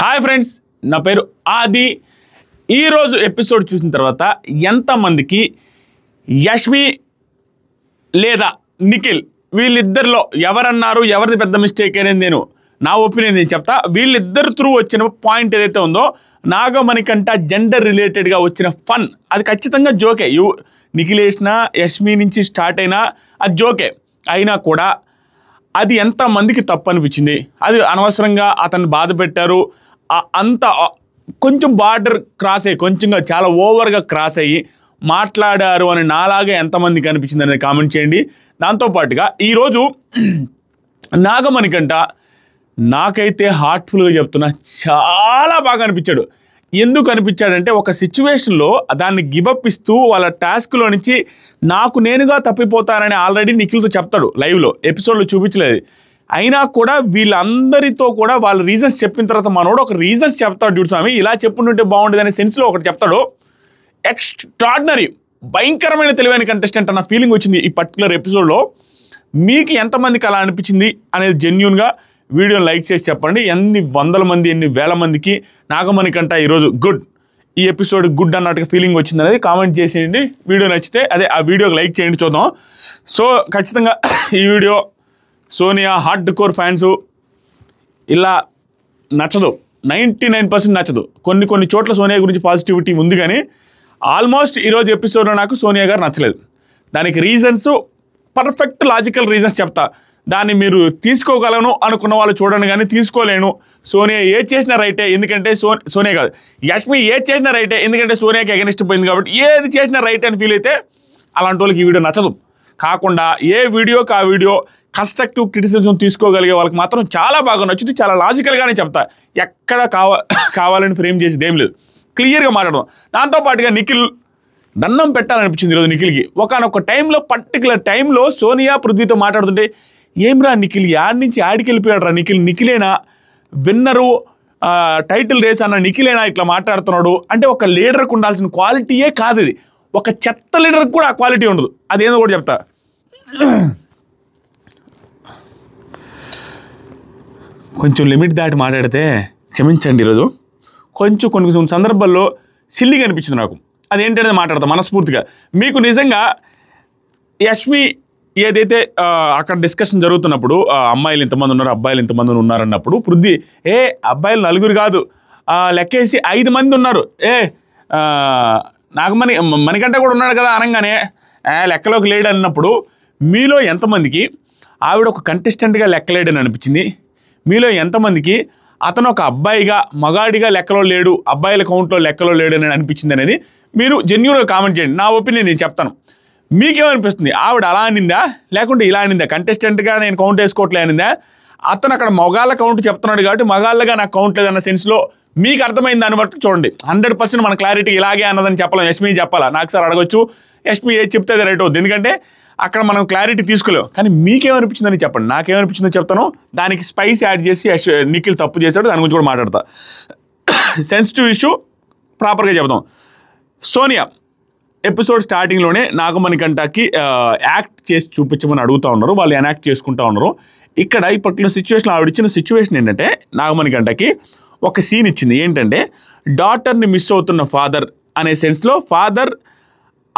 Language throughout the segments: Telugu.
హాయ్ ఫ్రెండ్స్, నా పేరు ఆది. ఈరోజు ఎపిసోడ్ చూసిన తర్వాత ఎంతమందికి యష్మి లేదా నిఖిల్ వీళ్ళిద్దరిలో ఎవరన్నారు, ఎవరిది పెద్ద మిస్టేక్ అనేది నేను నా ఒపీనియన్ నేను చెప్తా. వీళ్ళిద్దరు త్రూ వచ్చిన పాయింట్ ఏదైతే ఉందో, నాగమణికంట జెండర్ రిలేటెడ్గా వచ్చిన ఫన్ అది ఖచ్చితంగా జోకే. నిఖిల్ వేసినా యష్మి నుంచి స్టార్ట్ అయినా అది జోకే. అయినా కూడా అది ఎంతమందికి తప్పు అనిపించింది, అది అనవసరంగా అతన్ని బాధ పెట్టారు, అంత కొంచెం బార్డర్ క్రాస్ అయ్యి కొంచెంగా చాలా ఓవర్గా క్రాస్ అయ్యి మాట్లాడారు అని నాలాగే ఎంతమందికి అనిపించింది అనేది కామెంట్ చేయండి. దాంతోపాటుగా ఈరోజు నాగమణికంట నాకైతే హార్ట్ఫుల్గా చెప్తున్నా చాలా బాగా అనిపించాడు. ఎందుకు అనిపించాడంటే, ఒక సిచ్యువేషన్లో దాన్ని గివప్ ఇస్తూ వాళ్ళ టాస్క్లో నుంచి నాకు నేనుగా తప్పిపోతానని ఆల్రెడీ నిఖిల్తో చెప్తాడు. లైవ్లో ఎపిసోడ్లో చూపించలేదు. అయినా కూడా వీళ్ళందరితో కూడా వాళ్ళ రీజన్స్ చెప్పిన తర్వాత మనోడు ఒక రీజన్స్ చెప్తాడు. చూడు స్వామి, ఇలా చెప్పుంటే బాగుండేది అనే సెన్స్లో ఒకటి చెప్తాడు. ఎక్స్ట్రాడినరీ, భయంకరమైన తెలివైన కంటెస్టెంట్ అన్న ఫీలింగ్ వచ్చింది ఈ పర్టికులర్ ఎపిసోడ్లో. మీకు ఎంతమందికి అలా అనిపించింది అనేది జెన్యూన్గా వీడియోని లైక్ చేసి చెప్పండి. ఎన్ని వందల మంది, ఎన్ని వేల మందికి నాగమణికంట ఈరోజు గుడ్, ఈ ఎపిసోడ్ గుడ్ అన్నట్టుగా ఫీలింగ్ వచ్చింది అనేది కామెంట్ చేసేయండి. వీడియో నచ్చితే ఆ వీడియోకి లైక్ చేయండి, చూద్దాం. సో ఖచ్చితంగా ఈ video Sonia hard core fans ఇలా నచ్చదు, 99% నచ్చదు. కొన్ని చోట్ల సోనియా గురించి పాజిటివిటీ ఉంది, కానీ ఆల్మోస్ట్ ఈరోజు ఎపిసోడ్లో నాకు సోనియా గారు నచ్చలేదు. దానికి రీజన్స్ పర్ఫెక్ట్ లాజికల్ రీజన్స్ చెప్తా. దాన్ని మీరు తీసుకోగలను అనుకున్న వాళ్ళు చూడండి, కానీ తీసుకోలేను. సోనియా ఏది చేసినా రైటే, ఎందుకంటే సోనియా కాదు యష్మి ఏది చేసినా రైటే, ఎందుకంటే సోనియాకి అగెనిస్ట్ పోయింది కాబట్టి. ఏది చేసినా రైట్ అని ఫీల్ అయితే అలాంటి వాళ్ళకి ఈ వీడియో నచ్చదు. కాకుండా ఏ వీడియోకి ఆ వీడియో కన్స్ట్రక్టివ్ క్రిటిసిజం తీసుకోగలిగే వాళ్ళకి మాత్రం చాలా బాగా నచ్చుతుంది. చాలా లాజికల్గానే చెప్తా, ఎక్కడ కావాలని ఫ్రేమ్ చేసేది ఏం లేదు, క్లియర్గా మాట్లాడడం. దాంతోపాటుగా నిఖిల్ దండం పెట్టాలనిపించింది ఈరోజు నిఖిల్కి. ఒకనొక టైంలో పర్టికులర్ టైంలో సోనియా పృథ్వీతో మాట్లాడుతుంటే, ఏమ్రా నిఖిల్ యాడ్ నుంచి యాడికి వెళ్ళిపోయాడు రా నిఖిలేనా విన్నరు టైటిల్ రేస్ అన్న నిఖిలేనా ఇట్లా మాట్లాడుతున్నాడు అంటే, ఒక లీడర్కి ఉండాల్సిన క్వాలిటీయే కాదు ఇది. ఒక చెత్త లీడర్కి కూడా ఆ క్వాలిటీ ఉండదు. అదేందో కూడా చెప్తా. కొంచెం లిమిట్ దాటి మాట్లాడితే క్షమించండి. ఈరోజు కొన్ని సందర్భాల్లో సిల్లిగా అనిపించింది నాకు. అదేంటనేది మాట్లాడతాం మనస్ఫూర్తిగా. మీకు నిజంగా యష్మి ఏదైతే అక్కడ డిస్కషన్ జరుగుతున్నప్పుడు అమ్మాయిలు ఇంతమంది ఉన్నారు, అబ్బాయిలు ఇంతమంది ఉన్నారన్నప్పుడు పృథ్వీ అబ్బాయిలు 4 కాదు లెక్కేసి 5 మంది ఉన్నారు, మణికంఠ కూడా ఉన్నాడు కదా అనగానే లెక్కలోకి లేడు అన్నప్పుడు, మీలో ఎంతమందికి ఆవిడ ఒక కంటెస్టెంట్గా లెక్కలేడని అనిపించింది? మీలో ఎంతమందికి అతను ఒక అబ్బాయిగా మగాడిగా లెక్కలో లేడు, అబ్బాయిల కౌంట్లో లెక్కలో లేడు అని అనిపించింది అనేది మీరు జెన్యూన్గా కామెంట్ చేయండి. నా ఒపీనియన్ నేను చెప్తాను. మీకేమనిపిస్తుంది? ఆవిడ అలా అనిందా, లేకుంటే ఇలా అనిందా? కంటెస్టెంట్గా నేను కౌంట్ వేసుకోవట్లే అనిందా? అతను అక్కడ మగాళ్ళ కౌంట్ చెప్తున్నాడు కాబట్టి మగాళ్ళగా నాకు కౌంట్ లేదన్న సెన్స్లో మీకు అర్థమైంది దాన్ని బట్టి చూడండి. 100% మన క్లారిటీ ఇలాగే అన్నదని చెప్పలేం. యష్మి చెప్పాలా, నాకు సార్ అడగొచ్చు, యష్మి ఏది చెప్తే అది రైట్ అవుతుంది, ఎందుకంటే అక్కడ మనం క్లారిటీ తీసుకోలేం. కానీ మీకేమనిపించిందని చెప్పండి, నాకేమనిపించిందో చెప్తాను. దానికి స్పైస్ యాడ్ చేసి నిఖిల్ తప్పు చేశాడు, దాని గురించి కూడా మాట్లాడతా. సెన్సిటివ్ ఇష్యూ ప్రాపర్గా చెప్తాం. సోనియా ఎపిసోడ్ స్టార్టింగ్లోనే నాగమణికంటకి యాక్ట్ చేసి చూపించమని అడుగుతూ ఉన్నారు, వాళ్ళు ఎనాక్ట్ చేసుకుంటూ ఉన్నారు. ఇక్కడ ఈ పర్టికులర్ సిచ్యువేషన్ ఆవిడ ఇచ్చిన సిచ్యువేషన్ ఏంటంటే, నాగమణికంటకి ఒక సీన్ ఇచ్చింది. ఏంటంటే, డాటర్ని మిస్ అవుతున్న ఫాదర్ అనే సెన్స్లో ఫాదర్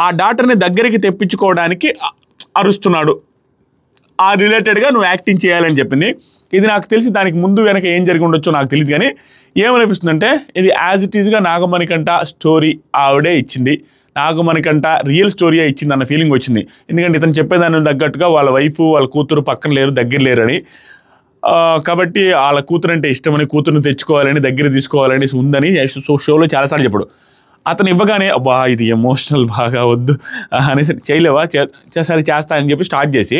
ఆ డాటర్ని దగ్గరికి తెప్పించుకోవడానికి అరుస్తున్నాడు, ఆ రిలేటెడ్గా నువ్వు యాక్టింగ్ చేయాలని చెప్పింది. ఇది నాకు తెలిసి దానికి ముందు వెనక ఏం జరిగి ఉండొచ్చో నాకు తెలియదు, కానీ ఏమనిపిస్తుందంటే ఇది యాజ్ ఇట్ ఈజ్గా నాగమణికంట స్టోరీ ఆవిడే ఇచ్చింది, నాగమణికంట రియల్ స్టోరీయే ఇచ్చింది అన్న ఫీలింగ్ వచ్చింది. ఎందుకంటే ఇతను చెప్పేదాన్ని తగ్గట్టుగా వాళ్ళ వైఫ్ వాళ్ళ కూతురు పక్కన లేరు, దగ్గర లేరని, కాబట్టి వాళ్ళ కూతురు అంటే ఇష్టమని, కూతురుని తెచ్చుకోవాలని, దగ్గర తీసుకోవాలని ఉందని షోలో చాలాసార్లు చెప్పాడు. అతను ఇవ్వగానే అబ్బా ఇది ఎమోషనల్ బాగా వద్దు అనేసి చేయలేవా, సరే చేస్తా అని చెప్పి స్టార్ట్ చేసి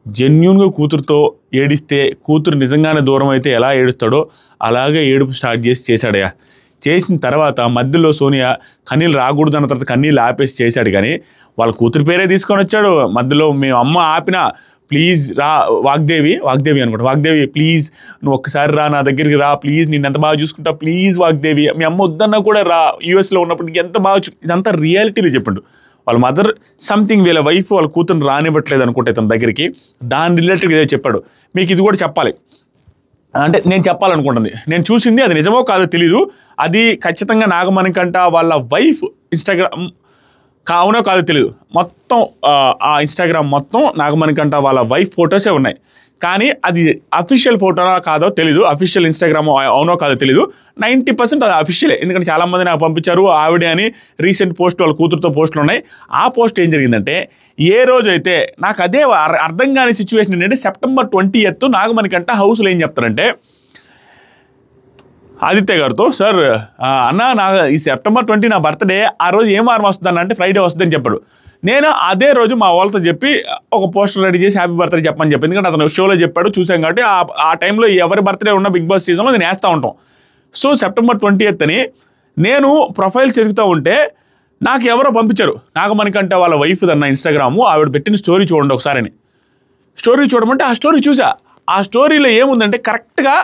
జెన్యూన్గా కూతురుతో ఏడిస్తే, కూతురు నిజంగానే దూరం అయితే ఎలా ఏడుస్తాడో అలాగే ఏడుపు స్టార్ట్ చేశాడయ్యా. చేసిన తర్వాత మధ్యలో సోనియా కన్నీళ్ళు రాకూడదు అన్న తర్వాత కన్నీళ్ళు ఆపేసి చేశాడు, కానీ వాళ్ళ కూతురు పేరే తీసుకొని వచ్చాడు. మధ్యలో మేము అమ్మ ఆపినా ప్లీజ్ రా వాగ్దేవి అనుకుంటా, వాగ్దేవి ప్లీజ్ నువ్వు ఒక్కసారి రా, నా దగ్గరికి రా ప్లీజ్, నేను ఎంత బాగా చూసుకుంటా ప్లీజ్ వాగ్దేవి. మీ అమ్మ వద్దన్నా కూడా రా, యూఎస్లో ఉన్నప్పుడు ఎంత బాగా ఇదంతా రియాలిటీలో చెప్పిండు. వాళ్ళ మదర్ సంథింగ్ వీళ్ళ వైఫ్ వాళ్ళ కూతురు రానివ్వట్లేదు అనుకుంటే తన దగ్గరికి, దాని రిలేటెడ్గా ఏదో చెప్పాడు. మీకు ఇది కూడా చెప్పాలి. అంటే నేను చెప్పాలనుకుంటుంది, నేను చూసింది అది నిజమో కాదో తెలీదు, అది ఖచ్చితంగా నాగమణికంట వాళ్ళ వైఫ్ ఇన్స్టాగ్రామ్ అవునో కాదో తెలియదు, మొత్తం ఆ ఇన్స్టాగ్రామ్ మొత్తం నాగమణికంట వాళ్ళ వైఫ్ ఫొటోసే ఉన్నాయి. కానీ అది అఫీషియల్ ఫోటోనా కాదో తెలీదు, అఫీషియల్ ఇన్స్టాగ్రామ్ అవునో కాదో తెలీదు. 90% అది అఫీషియలే, ఎందుకంటే చాలామంది నాకు పంపించారు ఆవిడే అని. రీసెంట్ పోస్ట్ వాళ్ళ కూతురుతో పోస్టులు ఉన్నాయి. ఆ పోస్ట్ ఏం జరిగిందంటే, ఏ రోజైతే నాకు అదే అర్థం కాని సిచ్యువేషన్ ఏంటంటే, September 20th నాగమణికంట హౌస్లో ఏం చెప్తారంటే ఆదిత్య గారితో, సార్ అన్న ఈ September 20 నా బర్త్డే, ఆ రోజు ఏం వారం వస్తుందన్న అంటే ఫ్రైడే వస్తుందని చెప్పాడు. నేను అదే రోజు మా వాళ్ళతో చెప్పి ఒక పోస్టర్ రెడీ చేసి హ్యాపీ బర్త్డే చెప్పని చెప్పి, ఎందుకంటే అతను షోలో చెప్పాడు చూసాం కాబట్టి ఆ టైంలో ఎవరి బర్త్డే ఉన్న బిగ్ బాస్ సీజన్లో నేను వేస్తూ ఉంటాం. సో September 20th అని నేను ప్రొఫైల్స్ ఎదుగుతూ ఉంటే నాకు ఎవరో పంపించారు, నాగమణికంట వాళ్ళ వైఫ్ అన్న ఇన్స్టాగ్రాము, ఆవిడ పెట్టిన స్టోరీ చూడండి ఒకసారి అని. స్టోరీ చూడమంటే ఆ స్టోరీ చూసా. ఆ స్టోరీలో ఏముందంటే కరెక్ట్గా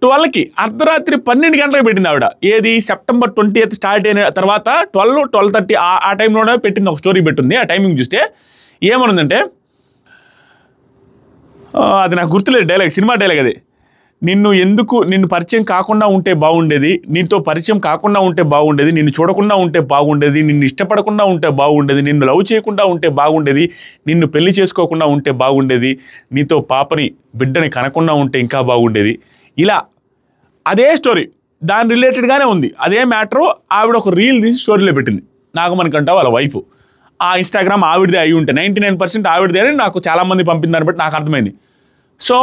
12కి అర్ధరాత్రి 12 గంటలకు పెట్టింది ఆవిడ. ఏది September 20th స్టార్ట్ అయిన తర్వాత 12-12:30 ఆ టైంలోనే పెట్టింది, ఒక స్టోరీ పెట్టింది. ఆ టైమింగ్ చూస్తే ఏమనుందంటే, అది నాకు గుర్తులేదు డైలాగ్, సినిమా డైలాగ్ అది, నిన్ను పరిచయం కాకుండా ఉంటే బాగుండేది, నీతో పరిచయం కాకుండా ఉంటే బాగుండేది, నిన్ను చూడకుండా ఉంటే బాగుండేది, నిన్ను ఇష్టపడకుండా ఉంటే బాగుండేది, నిన్ను లవ్ చేయకుండా ఉంటే బాగుండేది, నిన్ను పెళ్లి చేసుకోకుండా ఉంటే బాగుండేది, నీతో బిడ్డని కనకుండా ఉంటే ఇంకా బాగుండేది. ఇలా అదే స్టోరీ దాని రిలేటెడ్గానే ఉంది, అదే మ్యాటరు. ఆవిడ ఒక రీల్ తీసి స్టోరీలో పెట్టింది, నాగమణికంట వాళ్ళ వైఫ్. ఆ ఇన్స్టాగ్రామ్ ఆవిడదే అయి ఉంటే 99% ఆవిడదే అని నాకు చాలామంది పంపిందని బట్టి నాకు అర్థమైంది. సో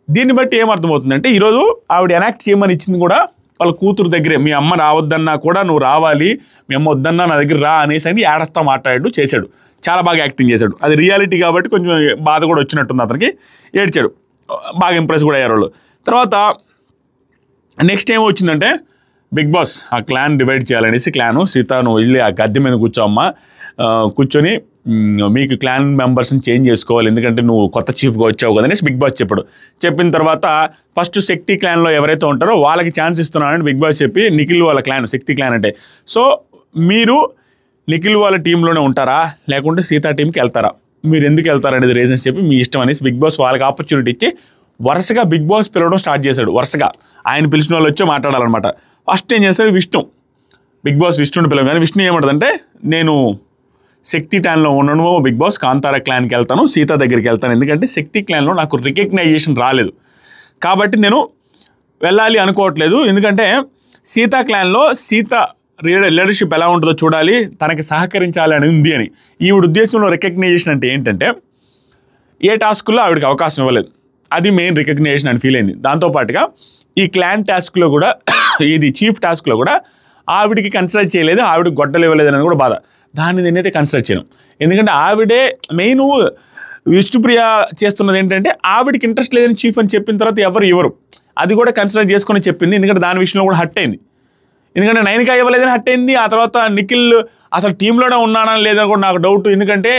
దీన్ని బట్టి ఏమర్థమవుతుందంటే, ఈరోజు ఆవిడ ఎనాక్ట్ చేయమని ఇచ్చింది కూడా వాళ్ళ కూతురు దగ్గరే. మీ అమ్మ రావద్దన్నా కూడా నువ్వు రావాలి, మీ అమ్మ వద్దన్నా నా దగ్గర రా అనేసి అని ఏడస్తా మాట్లాడాడు, చేశాడు. చాలా బాగా యాక్టింగ్ చేశాడు. అది రియాలిటీ కాబట్టి కొంచెం బాధ కూడా వచ్చినట్టుంది అతనికి, ఏడ్చాడు. బాగా ఇంప్రెస్ కూడా అయ్యారు వాళ్ళు. తర్వాత నెక్స్ట్ ఏమో వచ్చిందంటే, బిగ్ బాస్ ఆ క్లాన్ డివైడ్ చేయాలనేసి క్లాను, సీత నువ్వు వెళ్ళి ఆ గద్దె మీద కూర్చోమ్మా, కూర్చొని మీకు క్లాన్ మెంబర్స్ని చేంజ్ చేసుకోవాలి, ఎందుకంటే నువ్వు కొత్త చీఫ్గా వచ్చావు కదా అనేసి బిగ్ బాస్ చెప్పాడు. చెప్పిన తర్వాత ఫస్ట్ శక్తి క్లాన్లో ఎవరైతే ఉంటారో వాళ్ళకి ఛాన్స్ ఇస్తున్నానని బిగ్ బాస్ చెప్పి, నిఖిల్ వాళ్ళ క్లాన్ శక్తి క్లాన్ అంటే, సో మీరు నిఖిల్ వాళ్ళ టీంలోనే ఉంటారా లేకుంటే సీతా టీంకి వెళ్తారా, మీరు ఎందుకు వెళ్తారనేది రీజన్స్ చెప్పి మీ ఇష్టం అనేసి బిగ్ బాస్ వాళ్ళకి ఆపర్చునిటీ ఇచ్చి వరుసగా బిగ్ బాస్ పిలవడం స్టార్ట్ చేశాడు. వరుసగా ఆయన పిలిచిన వాళ్ళు వచ్చి మాట్లాడాలన్నమాట. ఫస్ట్ ఏం చేస్తాడు, బిగ్ బాస్ విష్ణుని పిలవగానే విష్ణు ఏమంటుందంటే, నేను శక్తి క్లాన్లో ఉండను బిగ్ బాస్, కాంతారా క్లాన్కి వెళ్తాను, సీత దగ్గరికి వెళ్తాను, ఎందుకంటే శక్తి క్లాన్లో నాకు రికగ్నైజేషన్ రాలేదు కాబట్టి నేను వెళ్ళాలి అనుకోవట్లేదు, ఎందుకంటే సీతా క్లాన్లో సీత లీడర్షిప్ ఎలా ఉంటుందో చూడాలి, తనకి సహకరించాలి అని ఉంది అని. ఈవిడ ఉద్దేశంలో రికగ్నైజేషన్ అంటే ఏంటంటే, ఏ టాస్కుల్లో ఆవిడకి అవకాశం ఇవ్వలేదు, అది మెయిన్ రికగ్నైజేషన్ అని ఫీల్ అయింది. దాంతోపాటుగా ఈ క్లాన్ టాస్క్లో కూడా, ఇది చీఫ్ టాస్క్లో కూడా ఆవిడికి కన్సిడర్ చేయలేదు, ఆవిడకి గొడ్డలు ఇవ్వలేదు అనేది కూడా బాధ. దాన్ని నేనైతే కన్సిడర్ చేయను, ఎందుకంటే ఆవిడే మెయిన్. విష్ణుప్రియ చేస్తున్నది ఏంటంటే, ఆవిడికి ఇంట్రెస్ట్ లేదని చీఫ్ అని చెప్పిన తర్వాత ఎవరు ఇవ్వరు, అది కూడా కన్సిడర్ చేసుకొని చెప్పింది. ఎందుకంటే దాని విషయంలో కూడా హట్ అయింది, ఎందుకంటే నైనిక ఇవ్వలేదని హట్ అయింది. ఆ తర్వాత నిఖిల్ అసలు టీంలోనే ఉన్నానా లేదా కూడా నాకు డౌట్, ఎందుకంటే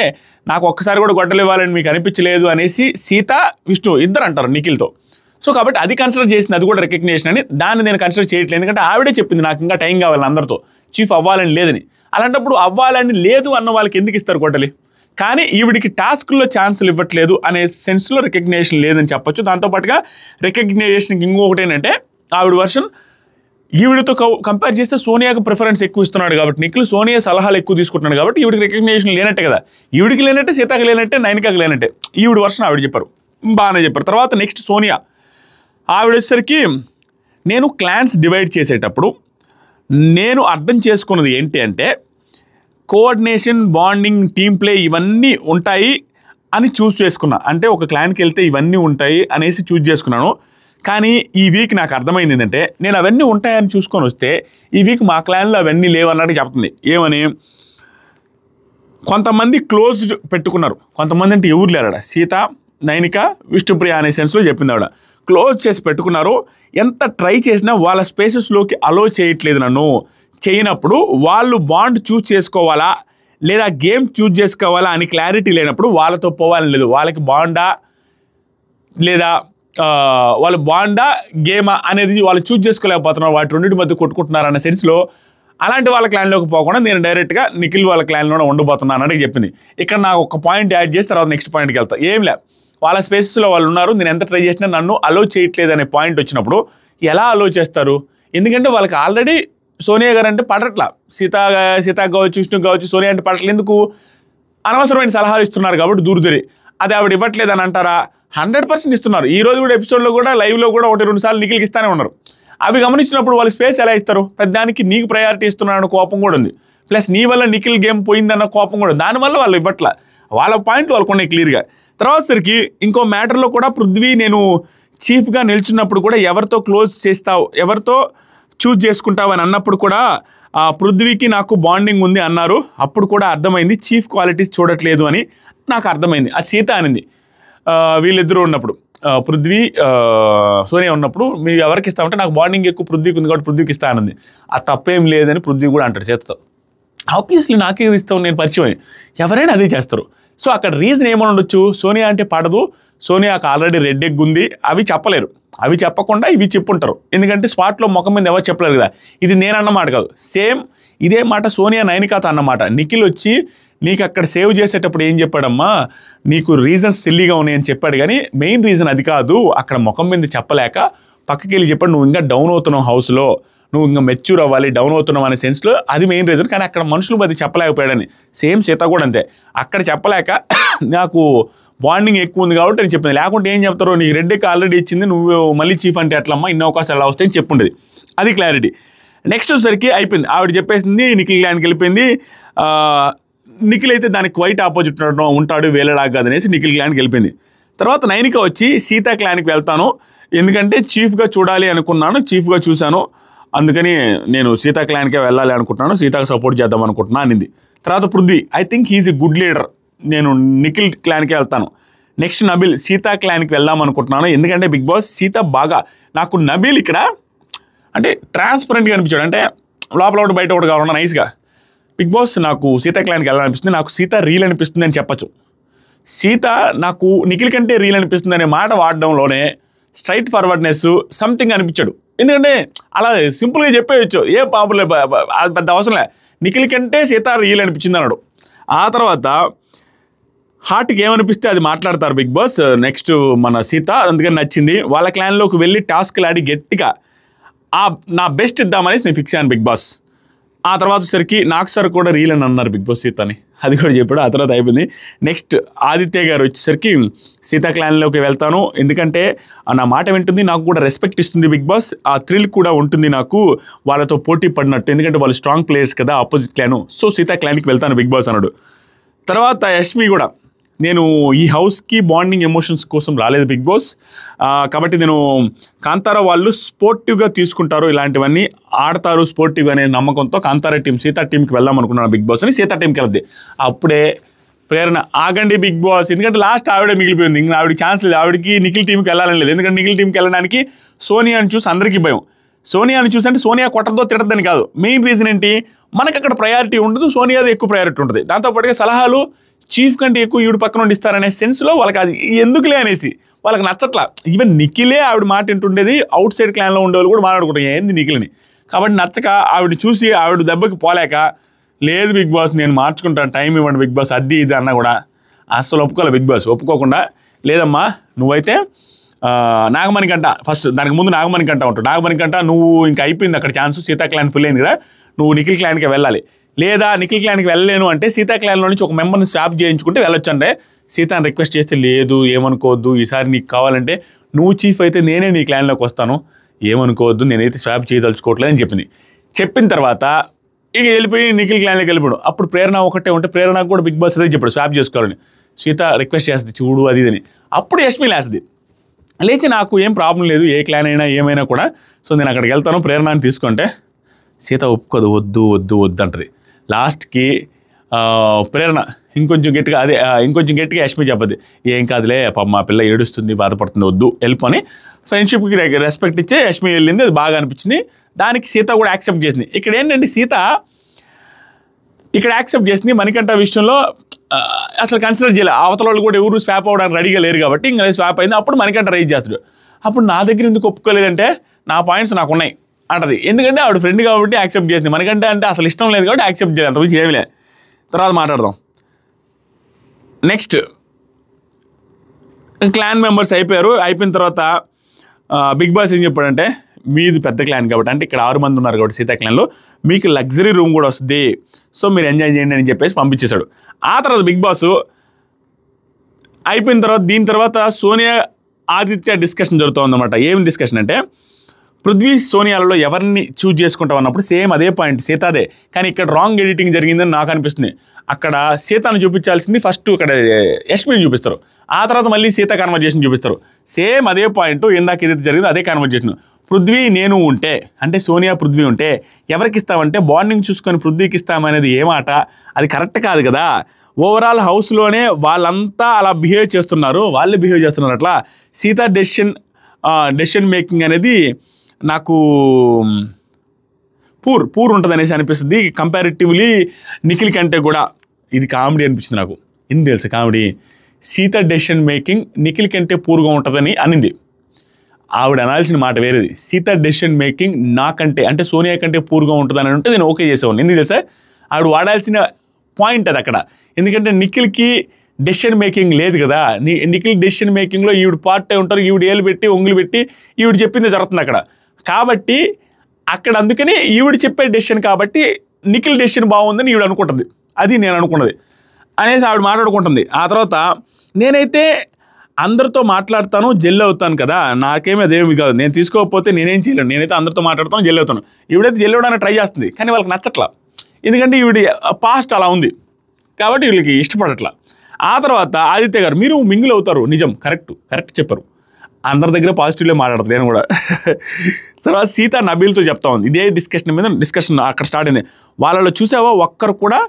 నాకు ఒక్కసారి కూడా గొడ్డలు ఇవ్వాలని మీకు అనిపించలేదు అనేసి సీత విష్ణు ఇద్దరు అంటారు నిఖిల్తో. సో కాబట్టి అది కన్సిడర్ చేసింది, అది కూడా రికగ్నేషన్ అని. దాన్ని నేను కన్సిడర్ చేయట్లేదు, ఎందుకంటే ఆవిడే చెప్పింది నాకు ఇంకా టైం కావాలి అందరితో, చీఫ్ అవ్వాలని లేదని. అలాంటప్పుడు అవ్వాలని లేదు అన్న వాళ్ళకి ఎందుకు ఇస్తారు గొడ్డలి? కానీ ఈవిడికి టాస్క్లో ఛాన్సులు ఇవ్వట్లేదు అనే సెన్స్లో రికగ్నేషన్ లేదని చెప్పొచ్చు. దాంతోపాటుగా రికగ్నేషన్కి ఇంకొకటి ఏంటంటే, ఆవిడ వర్షన్ ఈవిడితో కంపేర్ చేస్తే సోనియాకి ప్రిఫరెన్స్ ఎక్కువ ఇస్తున్నాడు కాబట్టి, నిఖిల్ సోనియా సలహాలు ఎక్కువ తీసుకుంటున్నాడు కాబట్టి ఈవిడికి రికగ్నేషన్ లేనట్టే కదా. ఈవిడికి లేనట్టే, సీతాకి లేనట్టే, నైనికాకి లేనట్టే. ఈవిడ వర్షన్ ఆవిడ చెప్పారు, బాగానే చెప్పారు. తర్వాత నెక్స్ట్ సోనియా, ఆవిడ వచ్చేసరికి నేను క్లాన్స్ డివైడ్ చేసేటప్పుడు నేను అర్థం చేసుకున్నది ఏంటి అంటే, కోఆర్డినేషన్, బాండింగ్, టీమ్ ప్లే ఇవన్నీ ఉంటాయి అని చూస్ చేసుకున్నా. అంటే ఒక క్లాన్కి వెళ్తే ఇవన్నీ ఉంటాయి అనేసి చూస్ చేసుకున్నాను. కానీ ఈ వీక్ నాకు అర్థమైంది ఏంటంటే, నేను అవన్నీ ఉంటాయని చూసుకొని వస్తే ఈ వీక్ మా క్లాన్లో అవన్నీ లేవన్నట్టు చెప్తుంది. ఏమని, కొంతమంది క్లోజ్డ్ పెట్టుకున్నారు, కొంతమంది అంటే ఎవరు లేరాడ, సీత, నైనిక, విష్ణుప్రియ అనే సెన్స్లో చెప్పింది ఆవిడ. క్లోజ్ చేసి పెట్టుకున్నారు, ఎంత ట్రై చేసినా వాళ్ళ స్పేసెస్లోకి అలో చేయట్లేదు నన్ను. చేయనప్పుడు వాళ్ళు బాండ్ చూస్ చేసుకోవాలా లేదా గేమ్ చూస్ చేసుకోవాలా అని క్లారిటీ లేనప్పుడు వాళ్ళతో పోవాలని లేదు. వాళ్ళకి బాండా లేదా వాళ్ళు బాండా గేమా అనేది వాళ్ళు చూస్ చేసుకోలేకపోతున్నారు, వాటి రెండింటి మధ్య కొట్టుకుంటున్నారు అన్న సెన్స్లో అలాంటి వాళ్ళ క్లాన్లోకి పోకుండా నేను డైరెక్ట్గా నిఖిల్ వాళ్ళ క్లాన్లోనే ఉండబోతున్నాను అని చెప్పింది. ఇక్కడ నాకు ఒక పాయింట్ యాడ్ చేసి తర్వాత నెక్స్ట్ పాయింట్కి వెళ్తా. ఏం లే, వాళ్ళ స్పేసెస్లో వాళ్ళు ఉన్నారు, నేను ఎంత ట్రై చేసినా నన్ను అలో చేయట్లేదు అనే పాయింట్ వచ్చినప్పుడు ఎలా అలో చేస్తారు? ఎందుకంటే వాళ్ళకి ఆల్రెడీ సోనియా గారు అంటే పడట్లా, సీత కావచ్చు, విష్ణు కావచ్చు, సోనియా అంటే పడట్లేదు. ఎందుకు? అనవసరమైన సలహాలు ఇస్తున్నారు కాబట్టి దూరుదరి. అది ఆవిడ ఇవ్వట్లేదు అని అంటారా? 100% ఇస్తున్నారు. ఈ రోజు కూడా ఎపిసోడ్లో కూడా లైవ్లో కూడా 1-2 సార్లు నిఖిల్కి ఇస్తానే ఉన్నారు. అవి గమనించినప్పుడు వాళ్ళు స్పేస్ ఎలా ఇస్తారు? పెద్దానికి నీకు ప్రయారిటీ ఇస్తున్నారన్న కోపం కూడా ఉంది, ప్లస్ నీ వల్ల నిఖిల్ గేమ్ పోయిందన్న కోపం కూడా, దానివల్ల వాళ్ళు ఇవ్వట్ల. వాళ్ళ పాయింట్ వాళ్ళకు ఉన్నాయి క్లియర్గా. తర్వాత సరికి ఇంకో మ్యాటర్లో కూడా పృథ్వీ నేను చీఫ్గా నిల్చున్నప్పుడు కూడా ఎవరితో క్లోజ్ చేస్తావు, ఎవరితో చూజ్ చేసుకుంటావు అని అన్నప్పుడు కూడా పృథ్వీకి నాకు బాండింగ్ ఉంది అన్నారు. అప్పుడు కూడా అర్థమైంది చీఫ్ క్వాలిటీస్ చూడట్లేదు అని నాకు అర్థమైంది. అది సీత అనింది వీళ్ళిద్దరూ ఉన్నప్పుడు, పృథ్వీ సోనియా ఉన్నప్పుడు. మీరు ఎవరికి ఇస్తామంటే నాకు బాండింగ్ ఎక్కువ పృథ్వీకి ఉంది కాబట్టి పృథ్వీకి ఇస్తా అన్నది. అది తప్పేం లేదని పృథ్వీ కూడా అంటాడు చేతతో. ఆబ్వియస్లీ నాకే ఇస్తావు, నేను పరిచయం, ఎవరైనా అదే చేస్తారు. సో అక్కడ రీజన్ ఏమని ఉండొచ్చు? సోనియా అంటే పడదు, సోనియాకి ఆల్రెడీ రెడ్ ఎగ్ ఉంది, అవి చెప్పలేరు. అవి చెప్పకుండా ఇవి చెప్పుంటారు, ఎందుకంటే స్పాట్లో ముఖం మీద ఎవరు చెప్పలేరు కదా. ఇది నేను అన్నమాట కాదు, సేమ్ ఇదే మాట సోనియా నైనికాతో అన్నమాట. నిఖిల్ వచ్చి నీకు అక్కడ సేవ్ చేసేటప్పుడు ఏం చెప్పాడమ్మా, నీకు రీజన్స్ సిల్లీగా ఉన్నాయని చెప్పాడు, కానీ మెయిన్ రీజన్ అది కాదు, అక్కడ ముఖం మీద చెప్పలేక పక్కకి వెళ్ళి చెప్పాడు, నువ్వు ఇంకా డౌన్ అవుతున్నావు హౌస్లో, నువ్వు ఇంకా మెచ్యూర్ అవ్వాలి, డౌన్ అవుతున్నావు అనే సెన్స్లో అది మెయిన్ రీజన్. కానీ అక్కడ మనుషులు అది చెప్పలేకపోయాడని. సేమ్ సీత కూడా అంతే, అక్కడ చెప్పలేక నాకు బాండింగ్ ఎక్కువ ఉంది కాబట్టి నేను చెప్పింది. లేకుంటే ఏం చెప్తారో, నీకు రెడ్ ఎక్ ఆల్రెడీ ఇచ్చింది, నువ్వు మళ్ళీ చీఫ్ అంటే ఎట్లమ్మా, ఇన్ని అవకాశాలు ఎలా వస్తాయని చెప్పుండేది. అది క్లారిటీ. నెక్స్ట్ వచ్చేసరికి అయిపోయింది, ఆవిడ చెప్పేసింది, నిఖిల్ క్లాన్కి వెళ్ళిపోయింది. నిఖిల్ అయితే దానికి క్వైట్ ఆపోజిట్ ఉంటాడు, వేలేలాగా కాదనేసి నిఖిల్ క్లాన్కి వెళ్ళిపోయింది. తర్వాత నైనిక వచ్చి సీతా క్లాన్కి వెళ్తాను, ఎందుకంటే చీఫ్గా చూడాలి అనుకున్నాను, చీఫ్గా చూశాను, అందుకని నేను సీతా క్లాన్కే వెళ్ళాలి అనుకుంటున్నాను, సీతాకు సపోర్ట్ చేద్దాం అనుకుంటున్నా అనింది. తర్వాత Prithvi, I think he's a good leader, నేను నిఖిల్ క్లాన్కే వెళ్తాను. నెక్స్ట్ నబీల్, సీతా క్లాన్కి వెళ్దాం అనుకుంటున్నాను, ఎందుకంటే బిగ్ బాస్ సీత బాగా, నాకు నబీల్ ఇక్కడ అంటే ట్రాన్స్పరెంట్గా అనిపించాడు, అంటే లోపల ఒకటి బయట ఒకటి కావాలన్నా నైస్గా. బిగ్ బాస్ నాకు సీతా క్లాన్కి వెళ్ళాలనిపిస్తుంది, నాకు సీత రీల్ అనిపిస్తుంది అని చెప్పచ్చు. సీత నాకు నిఖిల్ కంటే రీల్ అనిపిస్తుంది అనే మాట వాడడంలోనే స్ట్రైట్ ఫార్వర్డ్నెస్ సంథింగ్ అనిపించాడు. ఎందుకంటే అలా సింపుల్గా చెప్పేయచ్చు, ఏ పాపులే పెద్ద అవసరంలే, నిఖిల్ కంటే సీత రీల్ అనిపించింది అన్నాడు. ఆ తర్వాత హార్ట్కి ఏమనిపిస్తే అది మాట్లాడతారు బిగ్ బాస్. నెక్స్ట్ మన సీత అందుకని నచ్చింది. వాళ్ళ క్లాన్లోకి వెళ్ళి టాస్క్లు ఆడి గట్టిగా నా బెస్ట్ ఇద్దామనేసి నేను ఫిక్స్ అయ్యాను బిగ్ బాస్. ఆ తర్వాత సరికి నాకు సార్ కూడా రీల్ అని అన్నారు బిగ్ బాస్ సీతని, అది కూడా చెప్పాడు. ఆ తర్వాత అయిపోయింది. నెక్స్ట్ ఆదిత్య గారు వచ్చేసరికి సీతా క్లాన్లోకి వెళ్తాను, ఎందుకంటే నా మాట వింటుంది, నాకు కూడా రెస్పెక్ట్ ఇస్తుంది బిగ్ బాస్, ఆ థ్రిల్ కూడా ఉంటుంది నాకు వాళ్ళతో పోటీ పడినట్టు, ఎందుకంటే వాళ్ళు స్ట్రాంగ్ ప్లేయర్స్ కదా ఆపోజిట్ క్లాను. సో సీతా క్లాన్కి వెళ్తాను బిగ్ బాస్ అన్నాడు. తర్వాత యష్మి కూడా, నేను ఈ హౌస్కి బాండింగ్ ఎమోషన్స్ కోసం రాలేదు బిగ్ బాస్, కాబట్టి నేను కాంతారా వాళ్ళు స్పోర్టివ్గా తీసుకుంటారు, ఇలాంటివన్నీ ఆడతారు స్పోర్టివ్గా అనే నమ్మకంతో కాంతారా టీం సీతా టీంకి వెళ్దాం అనుకున్నాను బిగ్ బాస్ అని సీతా టీంకి వెళ్తే అప్పుడే ప్రేరణ, ఆగండి బిగ్ బాస్, ఎందుకంటే లాస్ట్ ఆవిడే మిగిలిపోయింది, ఇంకా ఆవిడకి ఛాన్స్ లేదు, ఆవిడకి నిఖిల్ టీంకి వెళ్ళాలని లేదు, ఎందుకంటే నిఖిల్ టీంకి వెళ్ళడానికి సోనియాని చూసి అందరికీ భయం. సోనియాని చూసి అంటే సోనియా కొట్టదో తిట్టదని కాదు, మెయిన్ రీజన్ ఏంటి, మనకు అక్కడ ప్రయారిటీ ఉండదు, సోనియాది ఎక్కువ ప్రయారిటీ ఉంటుంది, దాంతోపాటుగా సలహాలు చీఫ్ కంటే ఎక్కువ ఈవిడ పక్కన నుండి ఇస్తారనే సెన్స్లో వాళ్ళకి అది ఎందుకులే అనేసి వాళ్ళకి నచ్చట్లా. ఈవెన్ నిఖిలే ఆవిడ మాట వింటుండేది, అవుట్ సైడ్ క్లాన్లో ఉండేవాళ్ళు కూడా మాట్లాడుకుంటారు ఏంది నిఖిల్ని, కాబట్టి నచ్చక ఆవిడ చూసి ఆవిడ దెబ్బకి పోలేక, లేదు బిగ్ బాస్ నేను మార్చుకుంటాను, టైం ఇవ్వండి బిగ్ బాస్, అది ఇది అన్నా కూడా అస్సలు ఒప్పుకోవాలి బిగ్ బాస్. ఒప్పుకోకుండా లేదమ్మా నువ్వైతే నాగమణికంట, ఫస్ట్ దానికి ముందు నాగమణికంట ఉంటాడు, నాగమణికంట నువ్వు ఇంకా అయిపోయింది అక్కడ ఛాన్స్, సీతా క్లాన్ ఫుల్ అయింది కదా, నువ్వు నిఖిల్ క్లాన్కి వెళ్ళాలి, లేదా నిఖిల్ క్లాన్కి వెళ్ళలేను అంటే సీతా క్లాన్లో నుంచి ఒక మెంబర్ని స్వాప్ చేయించుకుంటే వెళ్ళొచ్చు అంటే సీతాని రిక్వెస్ట్ చేస్తే, లేదు ఏమనుకోవద్దు, ఈసారి నీకు కావాలంటే నువ్వు చీఫ్ అయితే నేనే నీ క్లాన్లోకి వస్తాను, ఏమనుకోవద్దు, నేనైతే స్వాప్ చేయదలుచుకోవట్లేదు అని చెప్పింది. చెప్పిన తర్వాత ఇక వెళ్ళిపోయి నిఖిల్ క్లాన్లోకి వెళ్ళిపోయాడు. అప్పుడు ప్రేరణ ఒకటే ఉంటే ప్రేరణకు కూడా బిగ్ బాస్ అదే చెప్పాడు స్వాప్ చేసుకోవాలని, సీత రిక్వెస్ట్ చేస్తుంది చూడు అది ఇదని. అప్పుడు యష్మి లేస్తుంది, లేచి నాకు ఏం ప్రాబ్లం లేదు, ఏ క్లాన్ అయినా ఏమైనా కూడా, సో నేను అక్కడికి వెళ్తాను ప్రేరణని తీసుకుంటే సీత ఒప్పుకోదు, వద్దు వద్దు వద్దు అంటది. లాస్ట్కి ప్రేరణ ఇంకొంచెం గట్టిగా యష్మి చెప్పదు, ఏం కాదులే పాపం మా పిల్ల ఏడుస్తుంది బాధపడుతుంది వద్దు వెళ్ళిపోని ఫ్రెండ్షిప్కి రెస్పెక్ట్ ఇచ్చే యష్మి వెళ్ళింది, అది బాగా అనిపించింది. దానికి సీత కూడా యాక్సెప్ట్ చేసింది. ఇక్కడ ఏంటంటే సీత ఇక్కడ యాక్సెప్ట్ చేసింది, మణికంఠ విషయంలో అసలు కన్సిడర్ చేయలేదు, అవతల వాళ్ళు కూడా ఎవరు స్వాప్ అవ్వడానికి రెడీగా లేరు కాబట్టి ఇంకా స్వాప్ అయింది. అప్పుడు మణికంఠ రైజ్ చేస్తాడు, అప్పుడు నా దగ్గర ఎందుకు ఒప్పుకోలేదంటే నా పాయింట్స్ నాకు ఉన్నాయి, అంటది. ఎందుకంటే ఆవిడ ఫ్రెండ్ కాబట్టి యాక్సెప్ట్ చేసింది. మనకంటే అంటే అసలు ఇష్టం లేదు కాబట్టి యాక్సెప్ట్ చేయాలి, అంతకుమించి ఏమీ లేదు. తర్వాత మాట్లాడదాం. నెక్స్ట్ క్లాన్ మెంబర్స్ అయిపోయిన తర్వాత బిగ్ బాస్ ఏం చెప్పాడంటే, మీది పెద్ద క్లాన్ కాబట్టి, అంటే ఇక్కడ 6 మంది ఉన్నారు కాబట్టి సీతా క్లాన్లో మీకు లగ్జరీ రూమ్ కూడా వస్తుంది, సో మీరు ఎంజాయ్ చేయండి అని చెప్పేసి పంపించేశాడు. ఆ తర్వాత బిగ్ బాస్ అయిపోయిన తర్వాత దీని తర్వాత సోనియా ఆదిత్య డిస్కషన్ జరుగుతుందన్నమాట. ఏం డిస్కషన్ అంటే, పృథ్వీ సోనియాలలో ఎవరిని చూజ్ చేసుకుంటాం అన్నప్పుడు సేమ్ అదే పాయింట్ సీతాదే, కానీ ఇక్కడ రాంగ్ ఎడిటింగ్ జరిగిందని నాకు అనిపిస్తుంది. అక్కడ సీతాను చూపించాల్సింది ఫస్ట్ ఇక్కడ యష్మిని చూపిస్తారు, ఆ తర్వాత మళ్ళీ సీత కన్వర్జేషన్ చూపిస్తారు. సేమ్ అదే పాయింట్ ఇందాక ఏదైతే జరిగిందో అదే కన్వర్జేషన్. పృథ్వీ నేను ఉంటే, అంటే సోనియా పృథ్వీ ఉంటే ఎవరికి ఇస్తామంటే బాండింగ్ చూసుకొని పృథ్వీకి ఇస్తామనేది ఏ మాట, అది కరెక్ట్ కాదు కదా. ఓవరాల్ హౌస్లోనే వాళ్ళంతా అలా బిహేవ్ చేస్తున్నారు, వాళ్ళే బిహేవ్ చేస్తున్నారు. అట్లా సీత డెసిషన్ మేకింగ్ అనేది నాకు పూర్ ఉంటుంది అనేసి అనిపిస్తుంది. కంపారిటివ్లీ నిఖిల్ కంటే కూడా ఇది కామెడీ అనిపించింది నాకు. ఎందుకు తెలుసు comedy, Sita decision making Nikhil కంటే పూర్గా ఉంటుందని అనింది. ఆవిడ అనాల్సిన మాట వేరేది. సీత డెసిషన్ మేకింగ్ నాకంటే అంటే సోనియా కంటే పూర్గా ఉంటుందని అంటే నేను ఓకే చేసేవాడిని. ఎందుకు తెలుసా, ఆవిడ వాడాల్సిన పాయింట్ అది అక్కడ. ఎందుకంటే నిఖిల్కి డెసిషన్ మేకింగ్ లేదు కదా. నిఖిల్ డెసిషన్ మేకింగ్లో ఈవిడ పార్ట్ ఉంటారు, ఈవిడ ఏలు పెట్టి ఒంగులు పెట్టి ఈవిడ చెప్పింది జరుగుతుంది అక్కడ. కాబట్టి అక్కడ అందుకని ఈవిడ చెప్పే డెసిషన్ కాబట్టి నిఖిల్ డెసిషన్ బాగుందని ఈవిడ అనుకుంటుంది. అది నేను అనుకున్నది అనేసి ఆవిడ మాట్లాడుకుంటుంది. ఆ తర్వాత నేనైతే అందరితో మాట్లాడతాను, జెల్ అవుతాను కదా, నాకేమీ అదేమి కాదు, నేను తీసుకోకపోతే నేనేం చేయలేను, నేనైతే అందరితో మాట్లాడతాను, జెల్ అవుతాను. ఈవిడైతే జెల్ అవ్వడానికి ట్రై చేస్తుంది, కానీ వాళ్ళకి నచ్చట్లా. ఎందుకంటే ఈవిడ పాస్ట్ అలా ఉంది కాబట్టి వీళ్ళకి ఇష్టపడట్లా. ఆ తర్వాత ఆదిత్య గారు మీరు మింగిల్ అవుతారు, నిజం, కరెక్ట్ చెప్పారు. అందరి దగ్గర పాజిటివ్లే మాట్లాడతారు, నేను కూడా. తర్వాత సీత నబీల్తో చెప్తా ఉంది, ఇదే డిస్కషన్ అక్కడ స్టార్ట్ అయింది. వాళ్ళలో చూసావా ఒక్కరు కూడా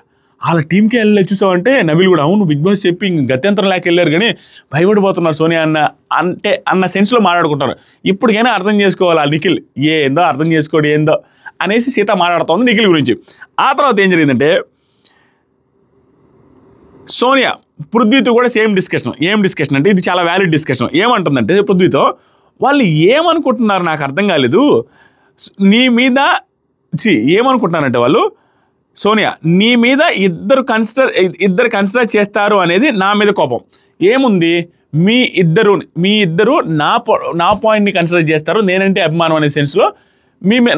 వాళ్ళ టీంకి వెళ్ళి చూసావంటే నబీల్ కూడా అవును బిగ్ బాస్ చెప్పి గత్యంతరం లేక వెళ్ళారు కానీ భయపడిపోతున్నారు సోనియా అన్న సెన్స్లో మాట్లాడుకుంటారు. ఇప్పటికైనా అర్థం చేసుకోవాలి ఆ నిఖిల్ ఏందో అర్థం చేసుకోడు ఏందో అనేసి సీత మాట్లాడుతోంది నిఖిల్ గురించి. ఆ తర్వాత ఏం జరిగిందంటే సోనియా పృథ్వీతో కూడా సేమ్ డిస్కషన్. ఏం డిస్కషన్ అంటే ఇది చాలా వ్యాలిడ్ డిస్కషన్. ఏమంటుందంటే పృథ్వీతో, వాళ్ళు ఏమనుకుంటున్నారు నాకు అర్థం కాలేదు, నీ మీద ఏమనుకుంటున్నారంటే వాళ్ళు సోనియా నీ మీద ఇద్దరు కన్సిడర్ చేస్తారు అనేది నా మీద కోపం. ఏముంది, మీ ఇద్దరు నా పాయింట్ని కన్సిడర్ చేస్తారు, నేనంటే అభిమానం అనే సెన్స్లో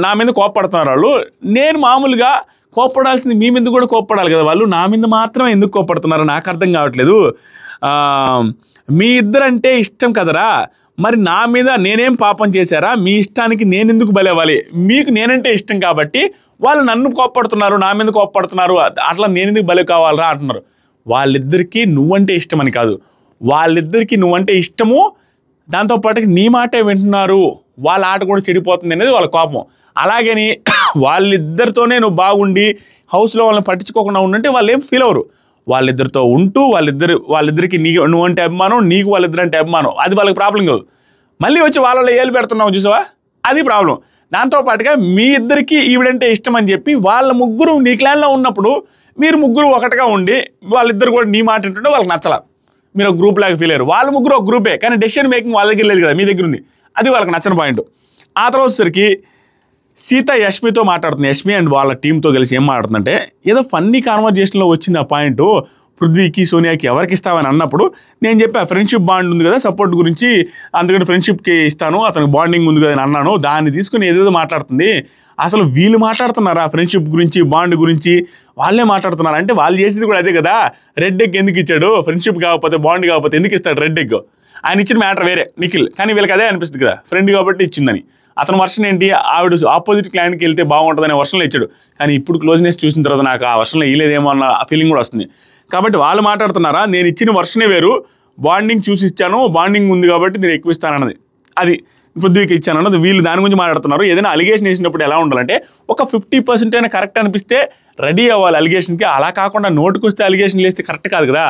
నా మీద కోప్పడుతున్నారు వాళ్ళు. నేను మామూలుగా కోప్పడాల్సింది మీ మీద కూడా కోప్పడాలి కదా, వాళ్ళు నా మీద మాత్రమే ఎందుకు కోప్పడుతున్నారు నాకు అర్థం కావట్లేదు. మీ ఇద్దరంటే ఇష్టం కదరా, మరి నా మీద నేనేం పాపం చేశారా, మీ ఇష్టానికి నేను ఎందుకు బలవ్వాలి, మీకు నేనంటే ఇష్టం కాబట్టి వాళ్ళు నన్ను కోప్పడుతున్నారు, నా మీద కోప్పడుతున్నారు, అట్లా నేను ఎందుకు బలి కావాలరా అంటున్నారు. వాళ్ళిద్దరికీ నువ్వంటే ఇష్టమని కాదు, వాళ్ళిద్దరికీ నువ్వంటే ఇష్టము, దాంతోపాటు నీ మాటే వింటున్నారు, వాళ్ళ ఆట కూడా చెడిపోతుంది అనేది వాళ్ళ కోపం. అలాగని వాళ్ళిద్దరితోనే నువ్వు బాగుండి హౌస్లో వాళ్ళని పట్టించుకోకుండా ఉండంటే వాళ్ళు ఏం ఫీల్ అవ్వరు. వాళ్ళిద్దరితో ఉంటూ వాళ్ళిద్దరికి నువ్వంటే అభిమానం, నీకు వాళ్ళిద్దరంటే అభిమానం, అది వాళ్ళకి ప్రాబ్లం కాదు. మళ్ళీ వచ్చి వాళ్ళలో ఏలు పెడుతున్నావు చూసావా, అది ప్రాబ్లం. దాంతోపాటుగా మీ ఇద్దరికి ఈవిడంటే ఇష్టం అని చెప్పి వాళ్ళ ముగ్గురు నీ క్లాన్లో ఉన్నప్పుడు మీరు ముగ్గురు ఒకటిగా ఉండి వాళ్ళిద్దరు కూడా నీ మాట వింటుంటే వాళ్ళకి నచ్చలా, మీరు ఒక గ్రూప్ లాగా ఫీల్ అయ్యారు. వాళ్ళ ముగ్గురు ఒక గ్రూపే కానీ డెసిషన్ మేకింగ్ వాళ్ళ దగ్గర లేదు కదా, మీ దగ్గర ఉంది, అది వాళ్ళకి నచ్చని పాయింట్. ఆ తర్వాత వచ్చేసరికి సీత యష్మితో మాట్లాడుతుంది. యష్మి అండ్ వాళ్ళ టీంతో కలిసి ఏం మాట్లాడుతుందంటే, ఏదో ఫన్నీ కాన్వర్జేషన్లో వచ్చింది ఆ పాయింట్, పృథ్వీకి సోనియాకి ఎవరికి ఇస్తామని అన్నప్పుడు నేను చెప్పా ఫ్రెండ్షిప్ బాండ్ ఉంది కదా సపోర్ట్ గురించి, అందుకని ఫ్రెండ్షిప్కి ఇస్తాను, అతనికి బాండింగ్ ఉంది కదా అని అన్నాను. దాన్ని తీసుకుని ఏదేదో మాట్లాడుతుంది. అసలు వీళ్ళు మాట్లాడుతున్నారా ఫ్రెండ్షిప్ గురించి, బాండ్ గురించి? వాళ్ళే మాట్లాడుతున్నారు. అంటే వాళ్ళు చేసేది కూడా అదే కదా. రెడ్ ఎగ్ ఎందుకు ఇచ్చాడు, ఫ్రెండ్షిప్ కాకపోతే బాండ్ కాకపోతే ఎందుకు ఇస్తాడు రెడ్ ఎగ్? ఆయన ఇచ్చిన మ్యాటర్ వేరే నిఖిల్, కానీ వీళ్ళకి అదే అనిపిస్తుంది కదా ఫ్రెండ్ కాబట్టి ఇచ్చిందని. అతని వర్షన్ ఏంటి, ఆవిడ ఆపోజిట్ క్లయింట్కి వెళ్తే బాగుంటుందనే వర్షన్లో ఇచ్చాడు, కానీ ఇప్పుడు క్లోజ్నెస్ చూసిన తర్వాత నాకు ఆ వర్షన్లో ఇయ్యలేదేమో అన్న ఫీలింగ్ కూడా వస్తుంది. కాబట్టి వాళ్ళు మాట్లాడుతున్నారా, నేను ఇచ్చిన వర్షనే వేరు, బాండింగ్ చూసి ఇచ్చాను, బాండింగ్ ఉంది కాబట్టి నేను ఎక్కువ ఇస్తానన్నది, అది పృథ్వీకి ఇచ్చాను అన్నది. వీళ్ళు దాని గురించి మాట్లాడుతున్నారు. ఏదైనా అలిగేషన్ వేసినప్పుడు ఎలా ఉండాలంటే ఒక 50% అయినా కరెక్ట్ అనిపిస్తే రెడీ అవ్వాలి అలిగేషన్కి. అలా కాకుండా నోటుకు వస్తే అలిగేషన్ వేస్తే కరెక్ట్ కాదు కదా.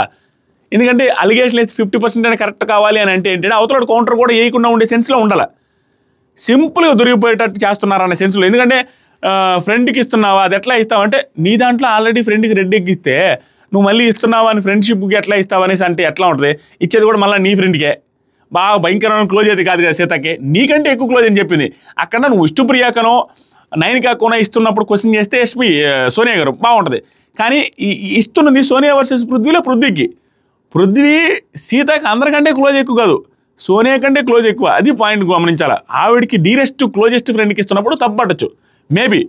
ఎందుకంటే అలిగేషన్ వేస్తే 50% అయినా కరెక్ట్ కావాలి అని అంటే ఏంటంటే అవతల కౌంటర్ కూడా వేయకుండా ఉండే సెన్స్లో ఉండాలి. సింపుల్గా దొరికిపోయేటట్టు చేస్తున్నారనే సెన్స్లో. ఎందుకంటే ఫ్రెండ్కి ఇస్తున్నావా, అది ఎట్లా ఇస్తావంటే నీ దాంట్లో ఆల్రెడీ ఫ్రెండ్కి రెడ్ ఎగ్ ఇస్తే నువ్వు మళ్ళీ ఇస్తున్నావా అని ఫ్రెండ్షిప్కి ఎట్లా ఇస్తావు అనేసి అంటే ఎట్లా ఉంటుంది? ఇచ్చేది కూడా మళ్ళీ నీ ఫ్రెండ్కే, బాగా భయంకరమైన క్లోజ్ అయితే కాదు కదా సీతకి, నీకంటే ఎక్కువ క్లోజ్ అని చెప్పింది. అక్కడ నువ్వు విష్ణుప్రియాకనో నయనికాకనో ఇస్తున్నప్పుడు క్వశ్చన్ చేస్తే సోనియా గారు బాగుంటుంది. కానీ ఇస్తున్నది సోనియా వర్సెస్ పృథ్వీలో పృథ్వీ సీతకి అందరికంటే క్లోజ్ ఎక్కువ కాదు, సోనియా కంటే క్లోజ్ ఎక్కువ. అది పాయింట్ గమనించాలి. ఆవిడికి డీరెస్ట్ క్లోజెస్ట్ ఫ్రెండ్కి ఇస్తున్నప్పుడు తప్పట్టచ్చు. మేబీ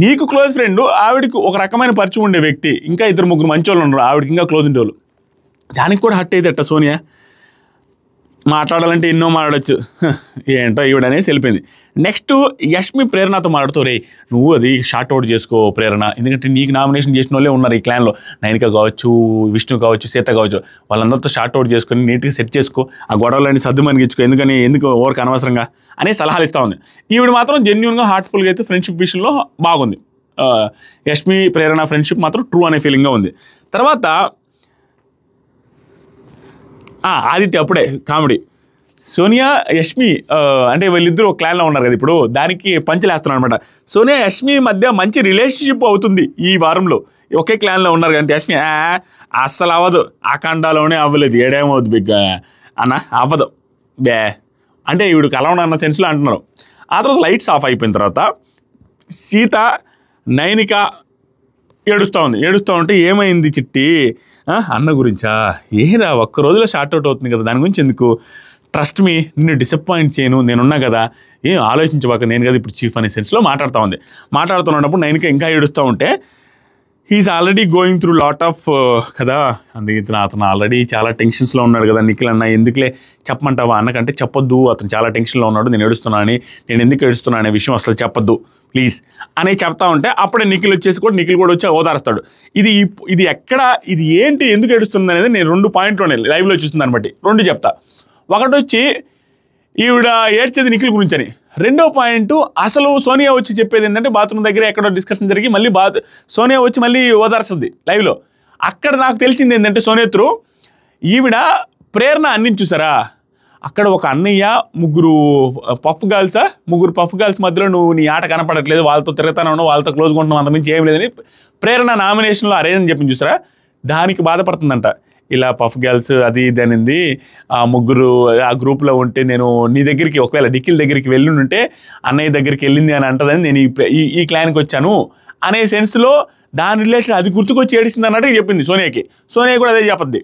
నీకు క్లోజ్ ఫ్రెండ్, ఆవిడకి ఒక రకమైన పరిచయం ఉండే వ్యక్తి, ఇంకా 2-3 మంచి వాళ్ళు ఉన్నారు, ఆవిడకి ఇంకా క్లోజ్ ఉండేవాళ్ళు, దానికి కూడా హట్ అయితే సోనియా మాట్లాడాలంటే ఎన్నో మాట్లాడచ్చు. ఏంటో ఈవిడనేసి వెళ్ళిపోయింది. నెక్స్ట్ యష్మి ప్రేరణతో మాట్లాడుతూ, రే నువ్వు అది షార్ట్ అవుట్ చేసుకో ప్రేరణ, ఎందుకంటే నీకు నామినేషన్ చేసిన వాళ్ళే ఉన్నారు ఈ క్లాన్లో, నయనిక కావచ్చు, విష్ణు కావచ్చు, సీత కావచ్చు, వాళ్ళందరితో షార్ట్ అవుట్ చేసుకొని నీట్గా సెట్ చేసుకో, ఆ గొడవలన్నీ సర్దు మనిగించుకో, ఎందుకు ఓవర్కి అనవసరంగా అనే సలహాలు ఇస్తూ ఉంది. ఈవిడ మాత్రం జెన్యున్గా హార్ట్ఫుల్గా అయితే ఫ్రెండ్షిప్ విషయంలో బాగుంది. యష్మి ప్రేరణ ఫ్రెండ్షిప్ మాత్రం ట్రూ అనే ఫీలింగ్గా ఉంది. తర్వాత ఆదిత్య అప్పుడే కామెడీ, సోనియా యష్మి అంటే వీళ్ళిద్దరూ ఒక క్లాన్లో ఉన్నారు కదా, ఇప్పుడు దానికి పంచలేస్తున్నాను అనమాట. సోనియా యష్మి మధ్య మంచి రిలేషన్షిప్ అవుతుంది ఈ వారంలో, ఒకే క్లాన్లో ఉన్నారు కానీ యష్మి అస్సలు అవ్వదు, అఖండాలోనే అవ్వలేదు, ఏడేమవుద్ది బిగ్ అన్న అవ్వదు అంటే ఈవిడికి అలా అన్న సెన్స్లో అంటున్నారు. ఆ తర్వాత లైట్స్ ఆఫ్ అయిపోయిన తర్వాత సీత నయనిక ఏడుస్తూ ఉంటే ఏమైంది చిట్టి అన్న గురించా, ఏరా ఒక్క రోజులో షార్ట్ అవుట్ అవుతుంది కదా, దాని గురించి ఎందుకు, ట్రస్ట్ మీ, నిన్ను డిసప్పాయింట్ చేయను, నేనున్నా కదా, ఏం ఆలోచించబాక, నేను కదా ఇప్పుడు చీఫ్ అనే సెన్స్లో మాట్లాడుతున్నప్పుడు నయనిక ఇంకా ఏడుస్తూ ఉంటే, he's already going through lot of కదా, అందుకే అతను ఆల్రెడీ చాలా టెన్షన్స్లో ఉన్నాడు కదా, నిఖిల్ అన్న ఎందుకులే చెప్పమంటావా అన్నకంటే చెప్పొద్దు, అతను చాలా టెన్షన్లో ఉన్నాడు, నేను ఏడుస్తున్నానని, నేను ఎందుకు ఏడుస్తున్నాను అనే విషయం అసలు చెప్పొద్దు ప్లీజ్ అని చెప్తా ఉంటే, అప్పుడే నిఖిల్ కూడా వచ్చి ఓదారుస్తాడు. ఇది ఎక్కడ, ఇది ఏంటి, ఎందుకు ఏడుస్తుంది అనేది నేను 2 పాయింట్లోనే లైవ్లో చూస్తున్నాను బట్టి 2 చెప్తా. ఒకటి వచ్చి ఈవిడ ఏడ్చేది నిఖిల్ గురించి అని, 2వ పాయింట్ అసలు సోనియా వచ్చి చెప్పేది ఏంటంటే బాత్రూమ్ దగ్గర ఎక్కడో డిస్కషన్ జరిగి మళ్ళీ సోనియా వచ్చి మళ్ళీ ఓదార్స్తుంది లైవ్లో. అక్కడ నాకు తెలిసింది ఏంటంటే సోనియా త్రూ ఈవిడ ప్రేరణ అన్ని చూసారా, అక్కడ ఒక అన్నయ్య, ముగ్గురు పఫ్ గర్ల్స్ మధ్యలో నువ్వు నీ ఆట కనపడట్లేదు, వాళ్ళతో తిరుగుతానే ఉన్నావు, వాళ్ళతో క్లోజ్గా ఉంటున్నావు, అంతమించి ఏం లేదని ప్రేరణ నామినేషన్లో అరేంజ్ అని చెప్పి చూసారా, దానికి బాధపడుతుందంట. ఇలా పఫ్ గర్ల్స్ అది ఇది అనింది, ఆ ముగ్గురు ఆ గ్రూప్లో ఉంటే నేను నీ దగ్గరికి ఒకవేళ నిఖిల్ దగ్గరికి వెళ్ళుంటే అన్నయ్య దగ్గరికి వెళ్ళింది అని అంటదని నేను ఈ క్లాన్కి వచ్చాను అనే సెన్స్లో దాని రిలేటెడ్ అది గుర్తుకొచ్చి ఏడిసింది అన్నట్టు చెప్పింది సోనియాకి. సోనియా కూడా అదే చెప్పద్ది,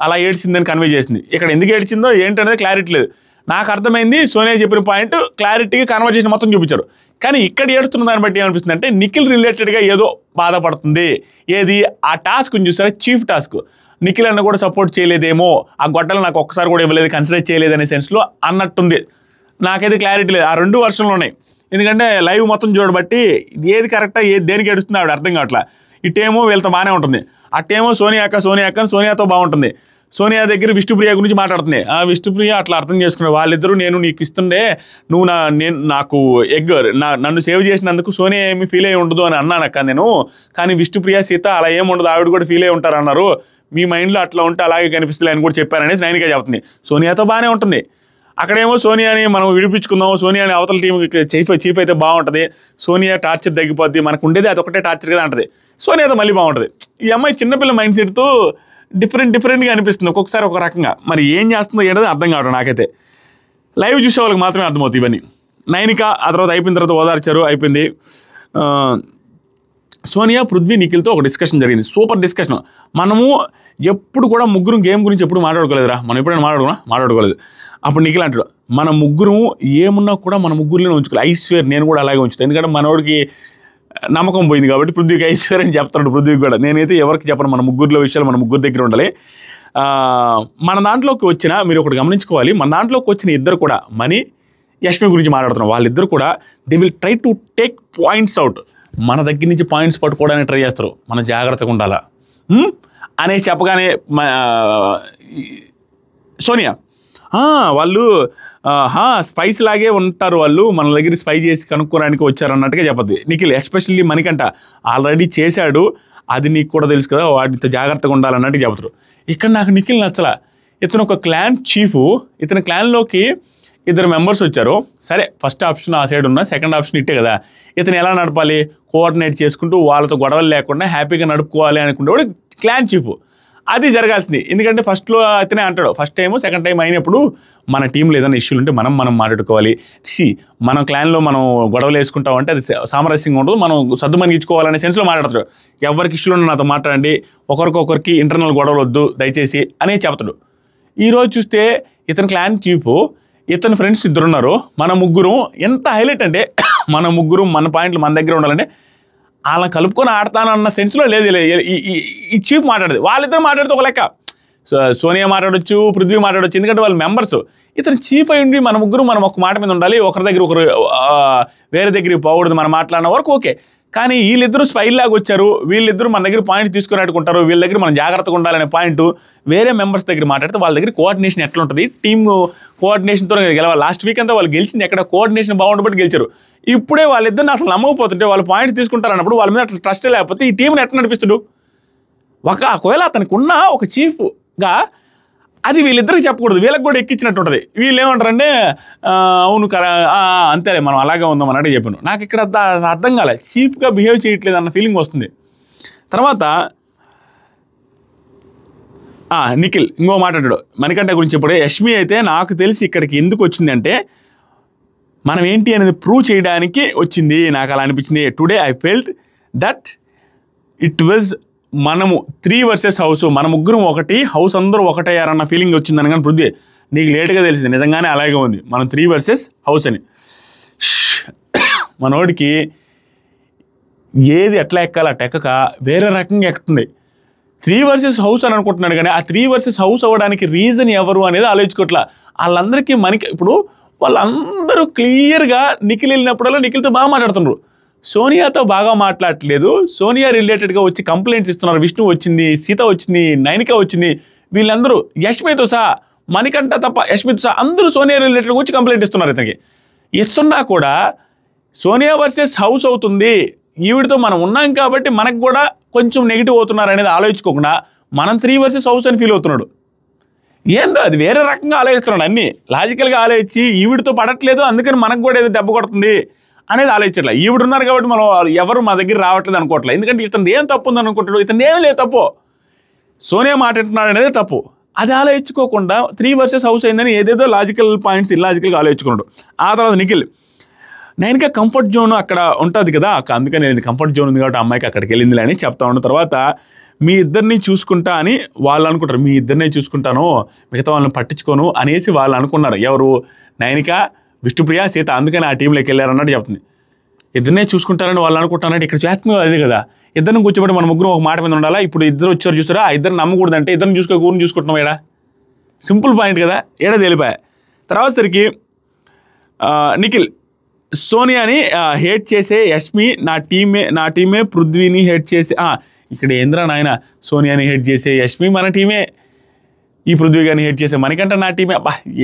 అలా ఏడ్చిందని కన్వే చేసింది. ఇక్కడ ఎందుకు ఏడ్చిందో ఏంటనేది క్లారిటీ లేదు. నాకు అర్థమైంది సోనియా చెప్పిన పాయింట్ క్లారిటీగా కన్వర్జేషన్ మొత్తం చూపించారు. కానీ ఇక్కడ ఏడుతున్న దాన్ని బట్టి ఏమనిపిస్తుంది అంటే నిఖిల్ రిలేటెడ్గా ఏదో బాధపడుతుంది. ఏది ఆ టాస్క్ చూసారా, చీఫ్ టాస్క్, నిఖిల్ అన్న కూడా సపోర్ట్ చేయలేదేమో, ఆ గొడ్డలు నాకు ఒక్కసారి కూడా ఇవ్వలేదు, కన్సిడర్ చేయలేదు అనే సెన్స్లో అన్నట్టుంది. నాకైతే క్లారిటీ లేదు, ఆ 2 వర్షన్లు ఉన్నాయి. ఎందుకంటే లైవ్ మొత్తం చూడబట్టి ఏది కరెక్టా, ఏది దేనికి ఏడుస్తుంది ఆవిడ అర్థం కావట్లా. ఇటేమో వీళ్ళతో బాగానే ఉంటుంది, అట్టేమో సోనియాతో బాగుంటుంది. సోనియా దగ్గర విష్ణుప్రియ గురించి మాట్లాడుతుంది. ఆ విష్ణుప్రియ అట్లా అర్థం చేసుకున్నాడు, వాళ్ళిద్దరూ నేను నీకు ఇస్తుండే నువ్వు నాకు నన్ను సేవ్ చేసినందుకు సోనియా ఏమి ఫీల్ అయ్యి ఉండదు అని అన్నాను అక్క నేను, కానీ విష్ణుప్రియ సీత అలా ఏమి ఉండదు, ఆవిడ కూడా ఫీల్ అయ్యి ఉంటారు అన్నారు, మీ మైండ్లో అట్లా ఉంటే అలాగే కనిపిస్తుంది అని కూడా చెప్పారనేసి నయనిక చెప్తుంది. సోనియాతో బాగానే ఉంటుంది. అక్కడేమో సోనియాని మనం విడిపించుకుందాం, సోనియాని అవతల టీం చీఫ్ అయితే బాగుంటుంది, సోనియా టార్చర్ తగ్గిపోద్ది, మనకు ఉండేది అదొకటే టార్చర్ కదా అంటది. సోనియాతో మళ్ళీ బాగుంటుంది. ఈ అమ్మాయి చిన్నపిల్ల మైండ్ సెట్తో డిఫరెంట్గా అనిపిస్తుంది ఒక్కొక్కసారి ఒక రకంగా. మరి ఏం చేస్తుందో ఏంటో అర్థం కావడం నాకైతే. లైవ్ చూసే వాళ్ళకి మాత్రమే అర్థమవుతుంది ఇవన్నీ. నయనిక ఆ తర్వాత అయిపోయిన తర్వాత ఓదార్చారు, అయిపోయింది. సోనియా, పృథ్వీ, నిఖిల్తో ఒక డిస్కషన్ జరిగింది, సూపర్ డిస్కషన్. మనము ఎప్పుడు కూడా ముగ్గురు గేమ్ గురించి ఎప్పుడు మాట్లాడుకోలేదురా, మనం ఎప్పుడైనా మాట్లాడుకోలేదు. అప్పుడు నిఖిల్ అంటాడు, మన ముగ్గురు ఏమున్నా కూడా మన ముగ్గురులోనే ఉంచుకోవాలి, ఐశ్వర్య నేను కూడా అలాగే ఉంచుతాను, ఎందుకంటే మనోడికి నమ్మకం పోయింది కాబట్టి పృథ్వీకి ఐశ్వర్య అని చెప్తాడు. పృథ్వీకి కూడా నేనైతే ఎవరికి చెప్పను, మన ముగ్గురులో విషయాలు మన ముగ్గురు దగ్గర ఉండాలి. మన దాంట్లోకి వచ్చిన మీరు ఒకటి గమనించుకోవాలి, మన దాంట్లోకి వచ్చిన ఇద్దరు కూడా మణి, యష్మి గురించి మాట్లాడుతున్నాం, వాళ్ళిద్దరు కూడా they will try to take points out, మన దగ్గర నుంచి పాయింట్స్ పట్టుకోవడానికి ట్రై చేస్తారు, మనం జాగ్రత్తగా ఉండాలా అనేసి చెప్పగానే సోనియా వాళ్ళు స్పైస్ లాగే ఉంటారు, వాళ్ళు మన దగ్గర స్పై చేసి కనుక్కోవడానికి వచ్చారు అన్నట్టుగా చెప్పద్ది. నిఖిల్ ఎస్పెషల్లీ మణికంఠ ఆల్రెడీ చేశాడు, అది నీకు కూడా తెలుసు కదా, వాటితో జాగ్రత్తగా ఉండాలన్నట్టు చెబుతారు. ఇక్కడ నాకు నిఖిల్ నచ్చలా. ఇతను ఒక క్లాన్ చీఫ్, ఇతని క్లాన్లోకి 2 మెంబర్స్ వచ్చారు. సరే ఫస్ట్ ఆప్షన్ ఆ సైడ్ ఉన్నా, సెకండ్ ఆప్షన్ ఇట్టే కదా, ఇతను ఎలా నడపాలి, కోఆర్డినేట్ చేసుకుంటూ వాళ్ళతో గొడవలు లేకుండా హ్యాపీగా నడుపుకోవాలి అనుకునేవాడు క్లాన్ చీఫ్. అది జరగాల్సింది. ఎందుకంటే ఫస్ట్లో అతనే అంటాడు, ఫస్ట్ టైం సెకండ్ టైం అయినప్పుడు మన టీంలో ఏదైనా ఇష్యూలు ఉంటే మనం మాట్లాడుకోవాలి. మన క్లాన్లో మనం గొడవలు వేసుకుంటాం అంటే అది సామరస్యంగా ఉండదు, మనం సర్దుమనిగించుకోవాలనే సెన్స్లో మాట్లాడతాడు. ఎవరికి ఇష్యూలు ఉన్నా నాతో మాట్లాడండి, ఒకరికొకరికి ఇంటర్నల్ గొడవలు వద్దు దయచేసి అనే చెప్తాడు. ఈరోజు చూస్తే ఇతని క్లాన్ చీఫ్, ఇతని ఫ్రెండ్స్ ఇద్దరున్నారు, మన ముగ్గురు ఎంత హైలైట్ అంటే మన ముగ్గురు మన పాయింట్లు మన దగ్గర ఉండాలంటే అలా కలుపుకొని ఆడతానన్న సెన్స్లో లేదు ఈ చీఫ్ మాట్లాడేది. వాళ్ళిద్దరు మాట్లాడితే ఒక లెక్క, సోనియా మాట్లాడొచ్చు, పృథ్వీ మాట్లాడొచ్చు, ఎందుకంటే వాళ్ళు మెంబర్స్. ఇతను చీఫ్ అయి ఉండి మన ముగ్గురు మనం ఒక మాట మీద ఉండాలి, ఒకరి దగ్గర ఒకరు వేరే దగ్గరికి పోకూడదు మనం మాట్లాడిన వరకు ఓకే. కానీ వీళ్ళిద్దరూ స్పైల్ లాగా వచ్చారు, వీళ్ళిద్దరూ మన దగ్గర పాయింట్ తీసుకుని ఆడుకుంటారు, వీళ్ళ దగ్గర మనం జాగ్రత్తగా ఉండాలనే పాయింట్ వేరే మెంబర్స్ దగ్గర మాట్లాడితే వాళ్ళ దగ్గర కోఆర్డినేషన్ ఎట్లా ఉంటుంది, టీమ్ కోఆర్డినేషన్తో గెలవాలి. లాస్ట్ వీక్ అంతా వాళ్ళు గెలిచింది ఎక్కడ కోఆర్డినేషన్ బాగుండబట్టి గెలిచారు. ఇప్పుడే వాళ్ళిద్దరిని అసలు నమ్మకపోతుంటే వాళ్ళు పాయింట్ తీసుకుంటారు అన్నప్పుడు వాళ్ళ మీద అట్లా ట్రస్ట్ లేకపోతే ఈ టీంని ఎట్లా నడిపిస్తాడు? ఒకవేళ అతనికి ఉన్న ఒక చీఫ్గా అది వీళ్ళిద్దరికి చెప్పకూడదు, వీళ్ళకి కూడా ఎక్కించినట్టు ఉంటుంది. వీళ్ళు ఏమంటారంటే అవును అంతేలే మనం అలాగే ఉందాం అన్నట్టు చెప్పాను. నాకు ఇక్కడ అర్థం కాలే, చీఫ్గా బిహేవ్ చేయట్లేదు అన్న ఫీలింగ్ వస్తుంది. తర్వాత నిఖిల్ ఇంకో మాట్లాడాడు మణికంఠ గురించి. ఇప్పుడు యష్మి అయితే నాకు తెలిసి ఇక్కడికి ఎందుకు వచ్చింది అంటే మనం ఏంటి అనేది ప్రూవ్ చేయడానికి వచ్చింది. నాకు అలా అనిపించింది. Today I felt that it was మనము 3 versus హౌస్, మన ముగ్గురం ఒకటి, హౌస్ అందరూ ఒకటయ్యారన్న ఫీలింగ్ వచ్చిందని. కానీ పృథ్వీ నీకు లేట్గా తెలిసింది, నిజంగానే అలాగే ఉంది, మనం 3 versus హౌస్ అని. మనోడికి ఏది ఎట్లా ఎక్కాలి అట్లా ఎక్కక వేరే రకంగా ఎక్కుతుంది. 3 versus హౌస్ అని అనుకుంటున్నాడు, కానీ ఆ 3 versus హౌస్ అవ్వడానికి రీజన్ ఎవరు అనేది ఆలోచించుకోవట్లా. వాళ్ళందరికీ ఇప్పుడు వాళ్ళందరూ క్లియర్గా నిఖిల్ వెళ్ళినప్పుడల్లా నిఖిల్తో బాగా మాట్లాడుతున్నారు, సోనియాతో బాగా మాట్లాడట్లేదు. సోనియా రిలేటెడ్గా వచ్చి కంప్లైంట్స్ ఇస్తున్నారు. విష్ణు వచ్చింది, సీత వచ్చింది, నైనిక వచ్చింది, వీళ్ళందరూ యష్మితో సహా, మణికంఠ తప్ప యష్మితో సహా అందరూ సోనియా రిలేటెడ్గా వచ్చి కంప్లైంట్ ఇస్తున్నారు. ఇతనికి ఇస్తున్నా కూడా సోనియా వర్సెస్ హౌస్ అవుతుంది, ఈవిడితో మనం ఉన్నాం కాబట్టి మనకు కూడా కొంచెం నెగిటివ్ అవుతున్నారు అనేది ఆలోచించుకోకుండా మనం 3 versus హౌస్ అని ఫీల్ అవుతున్నాడు. ఏందో అది వేరే రకంగా ఆలోచిస్తున్నాడు. అన్నీ లాజికల్గా ఆలోచించి ఈవిడితో పడట్లేదు అందుకని మనకు కూడా ఏదో దెబ్బ కొడుతుంది అనేది ఆలోచించట్లే. ఈవిడ ఉన్నారు కాబట్టి మనం ఎవరు మా దగ్గర రావట్లేదు అనుకోవట్లేదు. ఎందుకంటే ఇతను ఏం తప్పు ఉందని అనుకుంటాడు, ఇతను ఏం లేదు తప్పు, సోనియా మాట్లాడుతున్నాడు అనేది తప్పు. అది ఆలోచించుకోకుండా 3 versus హౌస్ అయిందని ఏదేదో లాజికల్ పాయింట్స్ ఇల్లాజికల్గా ఆలోచించుకున్నాడు. ఆ తర్వాత నిఖిల్ నైనిక కంఫర్ట్ జోన్ అక్కడ ఉంటుంది కదా, అందుకని నేను కంఫర్ట్ జోన్ ఉంది కాబట్టి అమ్మాయికి అక్కడికి వెళ్ళిందిలే అని చెప్తా ఉన్నాను. తర్వాత మీ ఇద్దరిని చూసుకుంటా అని వాళ్ళు అనుకుంటారు, మీ ఇద్దరినే చూసుకుంటాను మిగతా వాళ్ళని పట్టించుకోను అనేసి వాళ్ళు అనుకున్నారు. ఎవరు? నైనిక, విష్ణుప్రియ, సీత. అందుకని ఆ టీంలోకి వెళ్ళారన్నట్టు చెప్తుంది. ఇద్దరినే చూసుకుంటారని వాళ్ళు అనుకుంటారంటే ఇక్కడ చేస్తున్నారు అదే కదా, ఇద్దరిని కూర్చోబెట్టి మన ముగ్గురు ఒక మాట మీద ఉండాలా. ఇప్పుడు ఇద్దరు వచ్చారు చూస్తారా, ఆ ఇద్దరు నమ్మకూడదంటే ఇద్దరిని ఊరిని చూసుకుంటున్నాం. ఏడా సింపుల్ పాయింట్ కదా, ఏడా తెలిపాయా. తర్వాత సరికి నిఖిల్ సోనియాని హేట్ చేసే యష్మి నా టీమే పృథ్వీని హేట్ చేసే ఇక్కడ ఏంద్రా నాయన, సోనియాని హేట్ చేసే యష్మి మన టీమే, ఈ పృథ్వీ గారిని హేట్ చేసే మణికంఠ నా టీమే.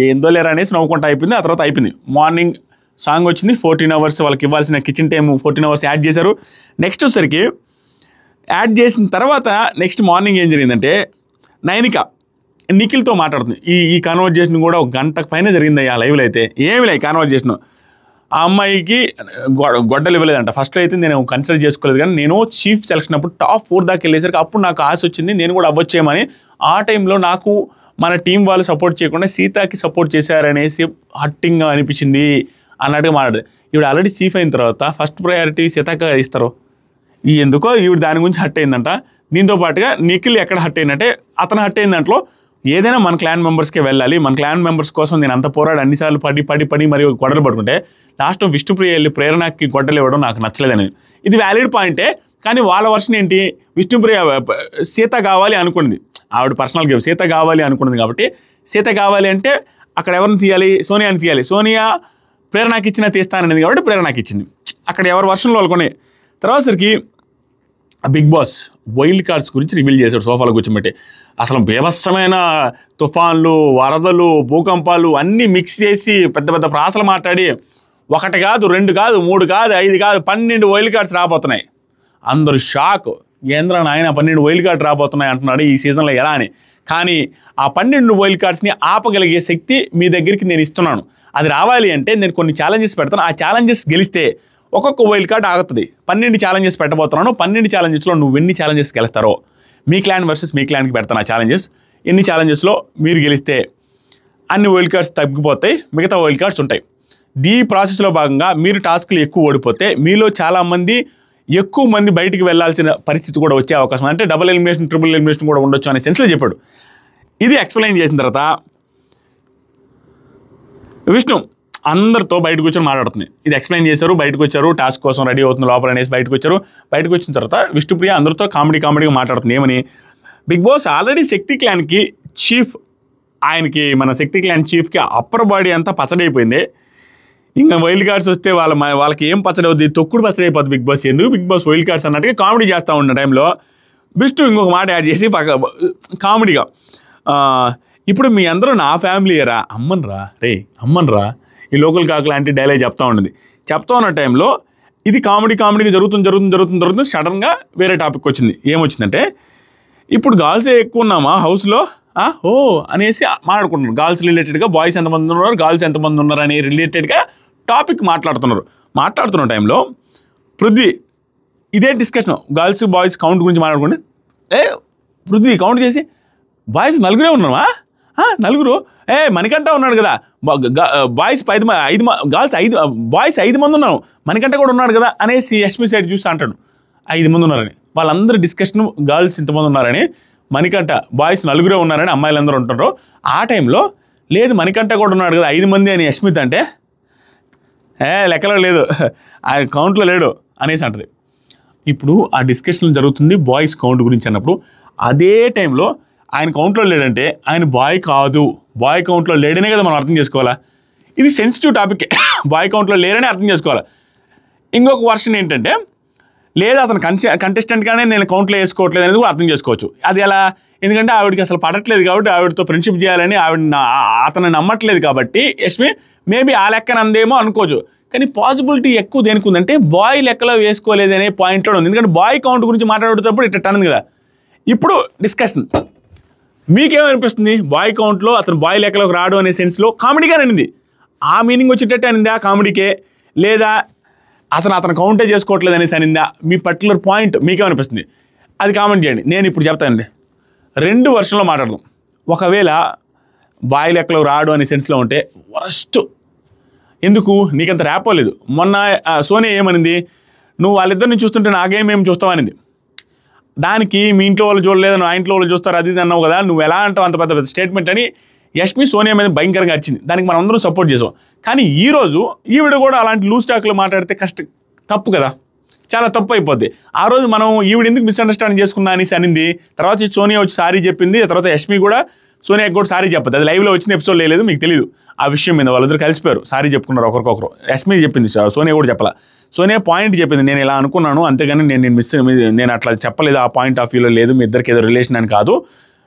ఏందో లేరా అనేసి నవ్వుకుంటా అయిపోయింది. ఆ తర్వాత అయిపోయింది. మార్నింగ్ సాంగ్ వచ్చింది, 14 hours వాళ్ళకి ఇవ్వాల్సిన కిచెన్ టైం 14 hours యాడ్ చేశారు. నెక్స్ట్ వచ్చేసరికి యాడ్ చేసిన తర్వాత నెక్స్ట్ మార్నింగ్ ఏం జరిగిందంటే నైనిక నిఖిల్తో మాట్లాడుతుంది. ఈ కాన్వర్జేషన్ కూడా 1 గంటకు పైన జరిగింది ఆ లైవ్లో. అయితే ఏమి లే కాన్వర్జేషన్, ఆ అమ్మాయికి గొడ్డలు ఇవ్వలేదంట. ఫస్ట్లో అయితే నేను కన్సిడర్ చేసుకోలేదు, కానీ నేను చీఫ్ సెలక్షన్ అప్పుడు టాప్ 4 దాకా వెళ్ళేసరికి అప్పుడు నాకు ఆశ వచ్చింది నేను కూడా అవ్వచ్చేయమని. ఆ టైంలో నాకు మన టీం వాళ్ళు సపోర్ట్ చేయకుండా సీతాకి సపోర్ట్ చేశారనేసి హట్టింగ్గా అనిపించింది అన్నట్టుగా మాట్లాడదు. ఈవిడ ఆల్రెడీ చీఫ్ అయిన తర్వాత ఫస్ట్ ప్రయారిటీ సీతాక ఇస్తారు. ఎందుకో ఈవిడ దాని గురించి హట్ అయిందంట. దీంతో పాటుగా నిఖిల్ ఎక్కడ హట్ అయిందంటే అతను హట్ అయిన దాంట్లో ఏదైనా మన క్లాన్ మెంబర్స్కే వెళ్ళాలి, మన క్లాన్ మెంబర్స్ కోసం నేను అంత పోరాడు అన్నిసార్లు పడి మరి గొడవలు పడుకుంటే లాస్ట్ విష్ణుప్రియ వెళ్ళి ప్రేరణకి గొడ్డలు ఇవ్వడం నాకు నచ్చలేదని. ఇది వ్యాలిడ్ పాయింటే, కానీ వాళ్ళ వర్షన్ ఏంటి, విష్ణుప్రియ సీత కావాలి అనుకుంది, ఆవిడ పర్సనల్ గేమ్ సీత కావాలి అనుకున్నది కాబట్టి సీత కావాలి అంటే అక్కడ ఎవరిని తీయాలి, సోనియాని తీయాలి. సోనియా ప్రేరణకి ఇచ్చినా తీస్తాననేది కాబట్టి ప్రేరణకి ఇచ్చింది. అక్కడ ఎవరి వర్షన్లో వాళ్ళకొని. తర్వాత సరికి బిగ్ బాస్ వైల్డ్ కార్డ్స్ గురించి రివీల్ చేశాడు సోఫాలో కూర్చోబెట్టి. అసలు బీభత్సమైన తుఫాన్లు, వరదలు, భూకంపాలు అన్నీ మిక్స్ చేసి పెద్ద పెద్ద ప్రాసలు మాట్లాడి 1 కాదు 2 కాదు 3 కాదు 5 కాదు 12 వైల్డ్ కార్డ్స్ రాబోతున్నాయి. అందరూ షాక్, ఏంద్ర నాయన 12 వైల్డ్ కార్డ్ రాబోతున్నాయి అంటున్నాడు ఈ సీజన్లో ఎలా అని. కానీ ఆ 12 వైల్డ్ కార్డ్స్ని ఆపగలిగే శక్తి మీ దగ్గరికి నేను ఇస్తున్నాను. అది రావాలి అంటే నేను కొన్ని ఛాలెంజెస్ పెడతాను, ఆ ఛాలెంజెస్ గెలిస్తే ఒక్కొక్క వైల్డ్ కార్డ్ ఆగుతుంది. 12 ఛాలెంజెస్ పెట్టబోతున్నాను. 12 ఛాలెంజెస్లో నువ్వు ఎన్ని ఛాలెంజెస్ గెలుస్తారో మీ క్లాన్ వర్సెస్ మీ క్లాన్కి పెడతాను ఆ ఛాలెంజెస్. ఎన్ని ఛాలెంజెస్లో మీరు గెలిస్తే అన్ని వైల్డ్ కార్డ్స్ తగ్గిపోతాయి, మిగతా వైల్డ్ కార్డ్స్ ఉంటాయి. ఈ ప్రాసెస్లో భాగంగా మీరు టాస్క్లు ఎక్కువ ఓడిపోతే మీలో చాలామంది ఎక్కువ మంది బయటికి వెళ్ళాల్సిన పరిస్థితి కూడా వచ్చే అవకాశం, అంటే డబుల్ ఎలిమినేషన్, ట్రిపుల్ ఎలిమినేషన్ కూడా ఉండొచ్చు అనే సెన్స్లో చెప్పాడు. ఇది ఎక్స్ప్లెయిన్ చేసిన తర్వాత విష్ణు అందరితో బయటకు వచ్చి మాట్లాడుతుంది. ఇది ఎక్స్ప్లెయిన్ చేశారు, బయటకు వచ్చారు, టాస్క్ కోసం రెడీ అవుతుంది లోపల అనేసి బయటకు వచ్చారు. బయటకు వచ్చిన తర్వాత విష్ణుప్రియ అందరితో కామెడీగా మాట్లాడుతుంది. ఏమని, బిగ్ బాస్ ఆల్రెడీ శక్తి క్లాన్కి చీఫ్, ఆయనకి మన శక్తి క్లాన్ చీఫ్కి అప్పర్ బాడీ అంతా పచ్చడైపోయింది. ఇంకా వైల్డ్ కార్డ్స్ వస్తే వాళ్ళకి ఏం పచ్చడి అవుతుంది, తొక్కుడు పచ్చడి అయిపోతుంది బిగ్ బాస్. ఎందుకు బిగ్ బాస్ వైల్డ్ కార్డ్స్ అన్నట్టుగా కామెడీ చేస్తూ ఉన్న టైంలో విష్ణు ఇంకొక మాట యాడ్ చేసి కామెడీగా, ఇప్పుడు మీ అందరూ నా ఫ్యామిలీయరా, అమ్మన్రా ఈ లోకల్ కాకు లాంటి డైలాగ్ చెప్తా ఉన్నది. చెప్తా ఉన్న టైంలో ఇది కామెడీగా జరుగుతుంది. సడన్గా వేరే టాపిక్ వచ్చింది. ఏమొచ్చిందంటే, ఇప్పుడు గర్ల్సే ఎక్కువ ఉన్నామా హౌస్లో అనేసి మాట్లాడుకుంటున్నారు. గర్ల్స్ రిలేటెడ్గా బాయ్స్ ఎంతమంది ఉన్నారు, గర్ల్స్ ఎంతమంది ఉన్నారు అనే రిలేటెడ్గా టాపిక్ మాట్లాడుతున్న టైంలో పృథ్వీ ఇదే డిస్కషన్, గర్ల్స్ బాయ్స్ కౌంట్ గురించి మాట్లాడుకోండి. పృథ్వీ కౌంట్ చేసి, బాయ్స్ 4 ఉన్నామా, 4, మణికంఠ ఉన్నాడు కదా, బాయ్స్ 5, గర్ల్స్ 5, బాయ్స్ 5 మంది ఉన్నాం, మణికంఠ కూడా ఉన్నాడు కదా అనేసి యష్మి సైడ్ చూసి అంటాడు 5 మంది ఉన్నారని. వాళ్ళందరూ డిస్కషన్ గర్ల్స్ ఇంతమంది ఉన్నారని, మణికంఠ బాయ్స్ 4 ఉన్నారని అమ్మాయిలందరూ ఉంటున్నారు. ఆ టైంలో లేదు మణికంఠ కూడా ఉన్నాడు కదా 5 మంది అని యష్మిత్ అంటే, లెక్కలో లేదు, ఆ కౌంట్లో లేడు అనేసి అంటది. ఇప్పుడు ఆ డిస్కషన్ జరుగుతుంది బాయ్స్ కౌంట్ గురించి అన్నప్పుడు, అదే టైంలో ఆయన కౌంట్లో లేడంటే ఆయన బాయ్ కాదు, బాయ్ కౌంట్లో లేడనే కదా మనం అర్థం చేసుకోవాలా. ఇది సెన్సిటివ్ టాపిక్, బాయ్ కౌంట్లో లేరనే అర్థం చేసుకోవాలి. ఇంకొక వర్షన్ ఏంటంటే, లేదా అతను కంటెస్టెంట్గానే నేను కౌంట్లో వేసుకోవట్లేదు అనేది కూడా అర్థం చేసుకోవచ్చు. అది ఎలా, ఎందుకంటే ఆవిడకి అసలు పడట్లేదు కాబట్టి, ఆవిడతో ఫ్రెండ్షిప్ చేయాలని అతను నమ్మట్లేదు కాబట్టి యష్మి మేబీ ఆ లెక్కన అందేమో అనుకోవచ్చు. కానీ పాసిబిలిటీ ఎక్కువ దేనికి ఉందంటే, బాయ్ లెక్కలో వేసుకోలేదు అనే పాయింట్లో ఉంది. ఎందుకంటే బాయ్ కౌంట్ గురించి మాట్లాడేటప్పుడు ఇట్లా అన్నది కదా. ఇప్పుడు డిస్కషన్ మీకేమనిపిస్తుంది, బాయ్ కౌంట్లో అతను బాయ్ లెక్కలోకి రాడు అనే సెన్స్లో కామెడీగా అనింది, ఆ మీనింగ్ వచ్చేటట్టు అనిందా కామెడీకే, లేదా అతను కౌంటే చేసుకోవట్లేదు అనేసి అనిందా, మీ పర్టికులర్ పాయింట్ మీకేమనిపిస్తుంది అది కామెంట్ చేయండి. నేను ఇప్పుడు చెప్తానండి, 2 వర్షన్లో మాట్లాడదాం. ఒకవేళ బాయ్ లెక్కలో రాడు అనే సెన్స్లో ఉంటే వరస్ట్, ఎందుకు నీకంత ర్యాపోలేదు. మొన్న సోనియా ఏమనింది, నువ్వు వాళ్ళిద్దరిని చూస్తుంటే నాకేమేమి చూస్తావనింది. దానికి మీ ఇంట్లో వాళ్ళు చూడలేదు, నా ఇంట్లో వాళ్ళు చూస్తారు అది అన్నావు కదా, నువ్వు ఎలా అంటావు అంత పెద్ద స్టేట్మెంట్ అని యష్మి సోనియా మీద భయంకరంగా వచ్చింది. దానికి మనం అందరం సపోర్ట్ చేసాం. కానీ ఈరోజు ఈవిడ కూడా అలాంటి లూజ్ టాక్లో మాట్లాడితే తప్పు కదా, చాలా తప్పు అయిపోద్ది. ఆ రోజు మనం ఈవిడ ఎందుకు మిస్అండర్స్టాండింగ్ చేసుకున్నా అనేసి అనింది. తర్వాత సోనియా వచ్చి సారీ చెప్పింది. తర్వాత యష్మి కూడా సోనియాకి కూడా సారీ చెప్పదు. అది లైవ్లో వచ్చిన ఎపిసోడ్ లేదు, మీకు తెలియదు ఆ విషయం మీద. వాళ్ళిద్దరు కలిసిపోయారు, సారీ చెప్పుకున్నారు ఒకరికొకరు. యష్మి చెప్పింది, సోనియా కూడా చెప్పాల. సోనియా పాయింట్ చెప్పింది, నేను ఇలా అనుకున్నాను అంతేగాని నేను అట్లా చెప్పలేదు, ఆ పాయింట్ ఆఫ్ వ్యూలో లేదు, మీ ఇద్దరికి ఏదో రిలేషన్ అని కాదు,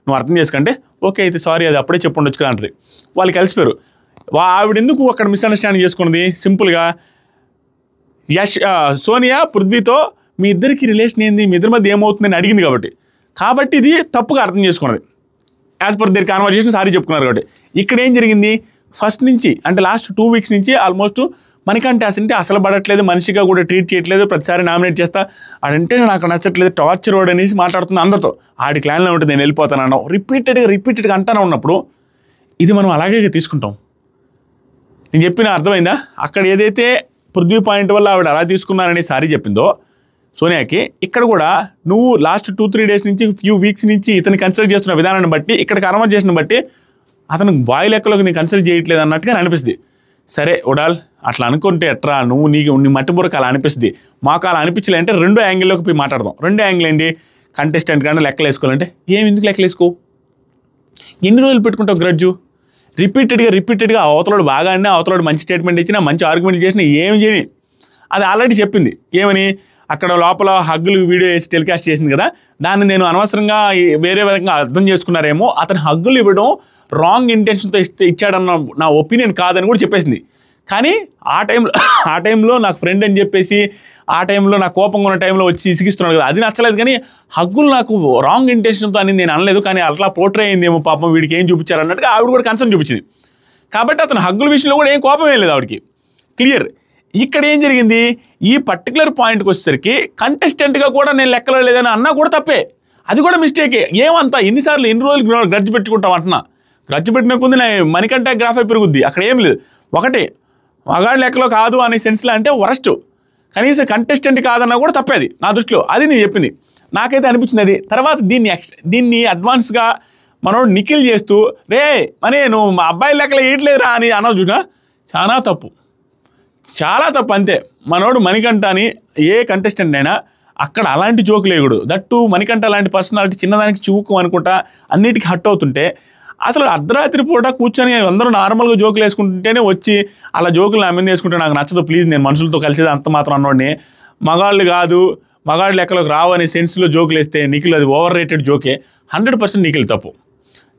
నువ్వు అర్థం చేసుకుంటే ఓకే అయితే సారీ, అది అప్పుడే చెప్పు ఉండొచ్చు కదా అంటది. వాళ్ళు కలిసిపోయారు. ఆవిడ ఎందుకు అక్కడ మిస్అండర్స్టాండింగ్ చేసుకున్నది, సింపుల్గా సోనియా పృథ్వీతో మీ ఇద్దరికి రిలేషన్ ఏంది, మీ ఇద్దరి మధ్య ఏమవుతుందని అడిగింది కాబట్టి ఇది తప్పుగా అర్థం చేసుకున్నది. As per their conversation sorry చెప్పుకున్నారు కాబట్టి. ఇక్కడ ఏం జరిగింది, ఫస్ట్ నుంచి అంటే లాస్ట్ 2 వీక్స్ నుంచి ఆల్మోస్ట్ మణికంఠ అసలు పడట్లేదు, మనిషిగా కూడా ట్రీట్ చేయట్లేదు, ప్రతిసారి నామినేట్ చేస్తా, అదంటే నాకు నచ్చట్లేదు, టార్చర్ వాడు అనేసి మాట్లాడుతుంది అందరితో. ఆడి క్లాన్లో ఉంటుంది, నేను వెళ్ళిపోతాను అన్నావు, రిపీటెడ్గా అంటానే ఉన్నప్పుడు ఇది మనం అలాగే తీసుకుంటాం. నేను చెప్పిన అర్థమైందా, అక్కడ ఏదైతే పృథ్వీ పాయింట్ వల్ల ఆవిడ అలా తీసుకున్నారని సారీ చెప్పిందో సోనియాకి, ఇక్కడ కూడా నువ్వు లాస్ట్ 2-3 డేస్ నుంచి ఫ్యూ వీక్స్ నుంచి ఇతను కన్సిడర్ చేస్తున్న విధానాన్ని బట్టి, ఇక్కడ కన్వర్జేషన్ బట్టి అతను బాయ్ లెక్కలోకి నేను కన్సిడర్ చేయట్లేదు అన్నట్టుగా అనిపిస్తుంది. సరే ఉడాల్ అట్లా అనుకుంటే ఎట్రా, నీ మట్టి బుర్రకు అలా అనిపిస్తుంది, మాకు అలా అనిపించలే అంటే 2 యాంగిల్లోకి పోయి మాట్లాడదాం. 2 యాంగిల్ ఏంటి, కంటెస్టెంట్ కానీ లెక్కలు వేసుకోవాలంటే ఎందుకు లెక్కలు వేసుకో, ఎన్ని రోజులు పెట్టుకుంటావు గ్రడ్జు, రిపీటెడ్గా అవతలోడు బాగా అన్నా, అవతలోడు మంచి స్టేట్మెంట్ ఇచ్చినా, మంచి ఆర్గ్యుమెంట్ చేసినా ఏమి చేయని, అది ఆల్రెడీ చెప్పింది. ఏమని, అక్కడ లోపల హగ్గులు వీడియో వేసి టెలికాస్ట్ చేసింది కదా, దాన్ని నేను అనవసరంగా వేరే విధంగా అర్థం చేసుకున్నారేమో, అతను హగ్గులు ఇవ్వడం రాంగ్ ఇంటెన్షన్తో ఇచ్చాడన్న నా ఒపీనియన్ కాదని కూడా చెప్పేసింది. కానీ ఆ టైంలో నాకు ఫ్రెండ్ అని చెప్పేసి, ఆ టైంలో నాకు కోపంగా ఉన్న టైంలో వచ్చి ఇసిగిస్తున్నాడు కదా, అది నచ్చలేదు. కానీ హగ్గులు నాకు రాంగ్ ఇంటెన్షన్తో అని నేను అనలేదు, కానీ అట్లా పోర్ట్రే అయిందేమో పాపం, వీడికి ఏం చూపించారు అన్నట్టుగా ఆవిడ కూడా కన్సర్న్ చూపించింది. కాబట్టి అతను హగ్గుల విషయంలో కూడా ఏం కోపం ఏం లేదు ఆవిడకి, క్లియర్. ఇక్కడ ఏం జరిగింది, ఈ పర్టికులర్ పాయింట్కి వచ్చేసరికి కంటెస్టెంట్గా కూడా నేను లెక్కలో లేదని అన్నా కూడా తప్పే. అది కూడా మిస్టేకే. ఏమంతా ఎన్నిసార్లు ఎన్ని రోజులు గ్రడ్జ్ పెట్టుకుంటాం అంటున్నా. గ్రడ్జ్ పెట్టిన కొంది మణికంఠ గ్రాఫే పెరుగుద్ది. అక్కడ ఏం లేదు. ఒకటి మగాడి లెక్కలో కాదు అనే సెన్స్లో అంటే వరస్ట్. కనీసం కంటెస్టెంట్ కాదన్నా కూడా తప్పేది నా దృష్టిలో. అది నేను చెప్పింది. నాకైతే అనిపించింది అది. తర్వాత దీన్ని అడ్వాన్స్గా మనోడు నిఖిల్ చేస్తూ రే మనే నువ్వు మా అబ్బాయి లెక్కలు వేయట్లేదురా అని అన్నది చూసినా చాలా తప్పు, చాలా తప్పు. అంతే. మనోడు మణికంఠ అని ఏ కంటెస్టెంట్ అయినా అక్కడ అలాంటి జోకులు వేయకూడదు. దట్టు మణికంఠ అలాంటి పర్సనాలిటీ చిన్నదానికి చివుకు అనుకుంటా అన్నిటికీ హట్ అవుతుంటే అసలు అర్ధరాత్రి పూట కూర్చొని అందరూ నార్మల్గా జోకులు వేసుకుంటుంటేనే వచ్చి అలా జోకులు నా మీద వేసుకుంటే నాకు నచ్చదు. ప్లీజ్, నేను మనుషులతో కలిసేది అంత మాత్రం అన్నోడిని. మగాళ్ళు కాదు, మగాళ్ళ లెక్కలోకి రావు అనే సెన్స్లో జోకులు వేస్తే నిఖిల్ అది ఓవర్ రేటెడ్ జోకే. 100% నిఖిల్ తప్పు.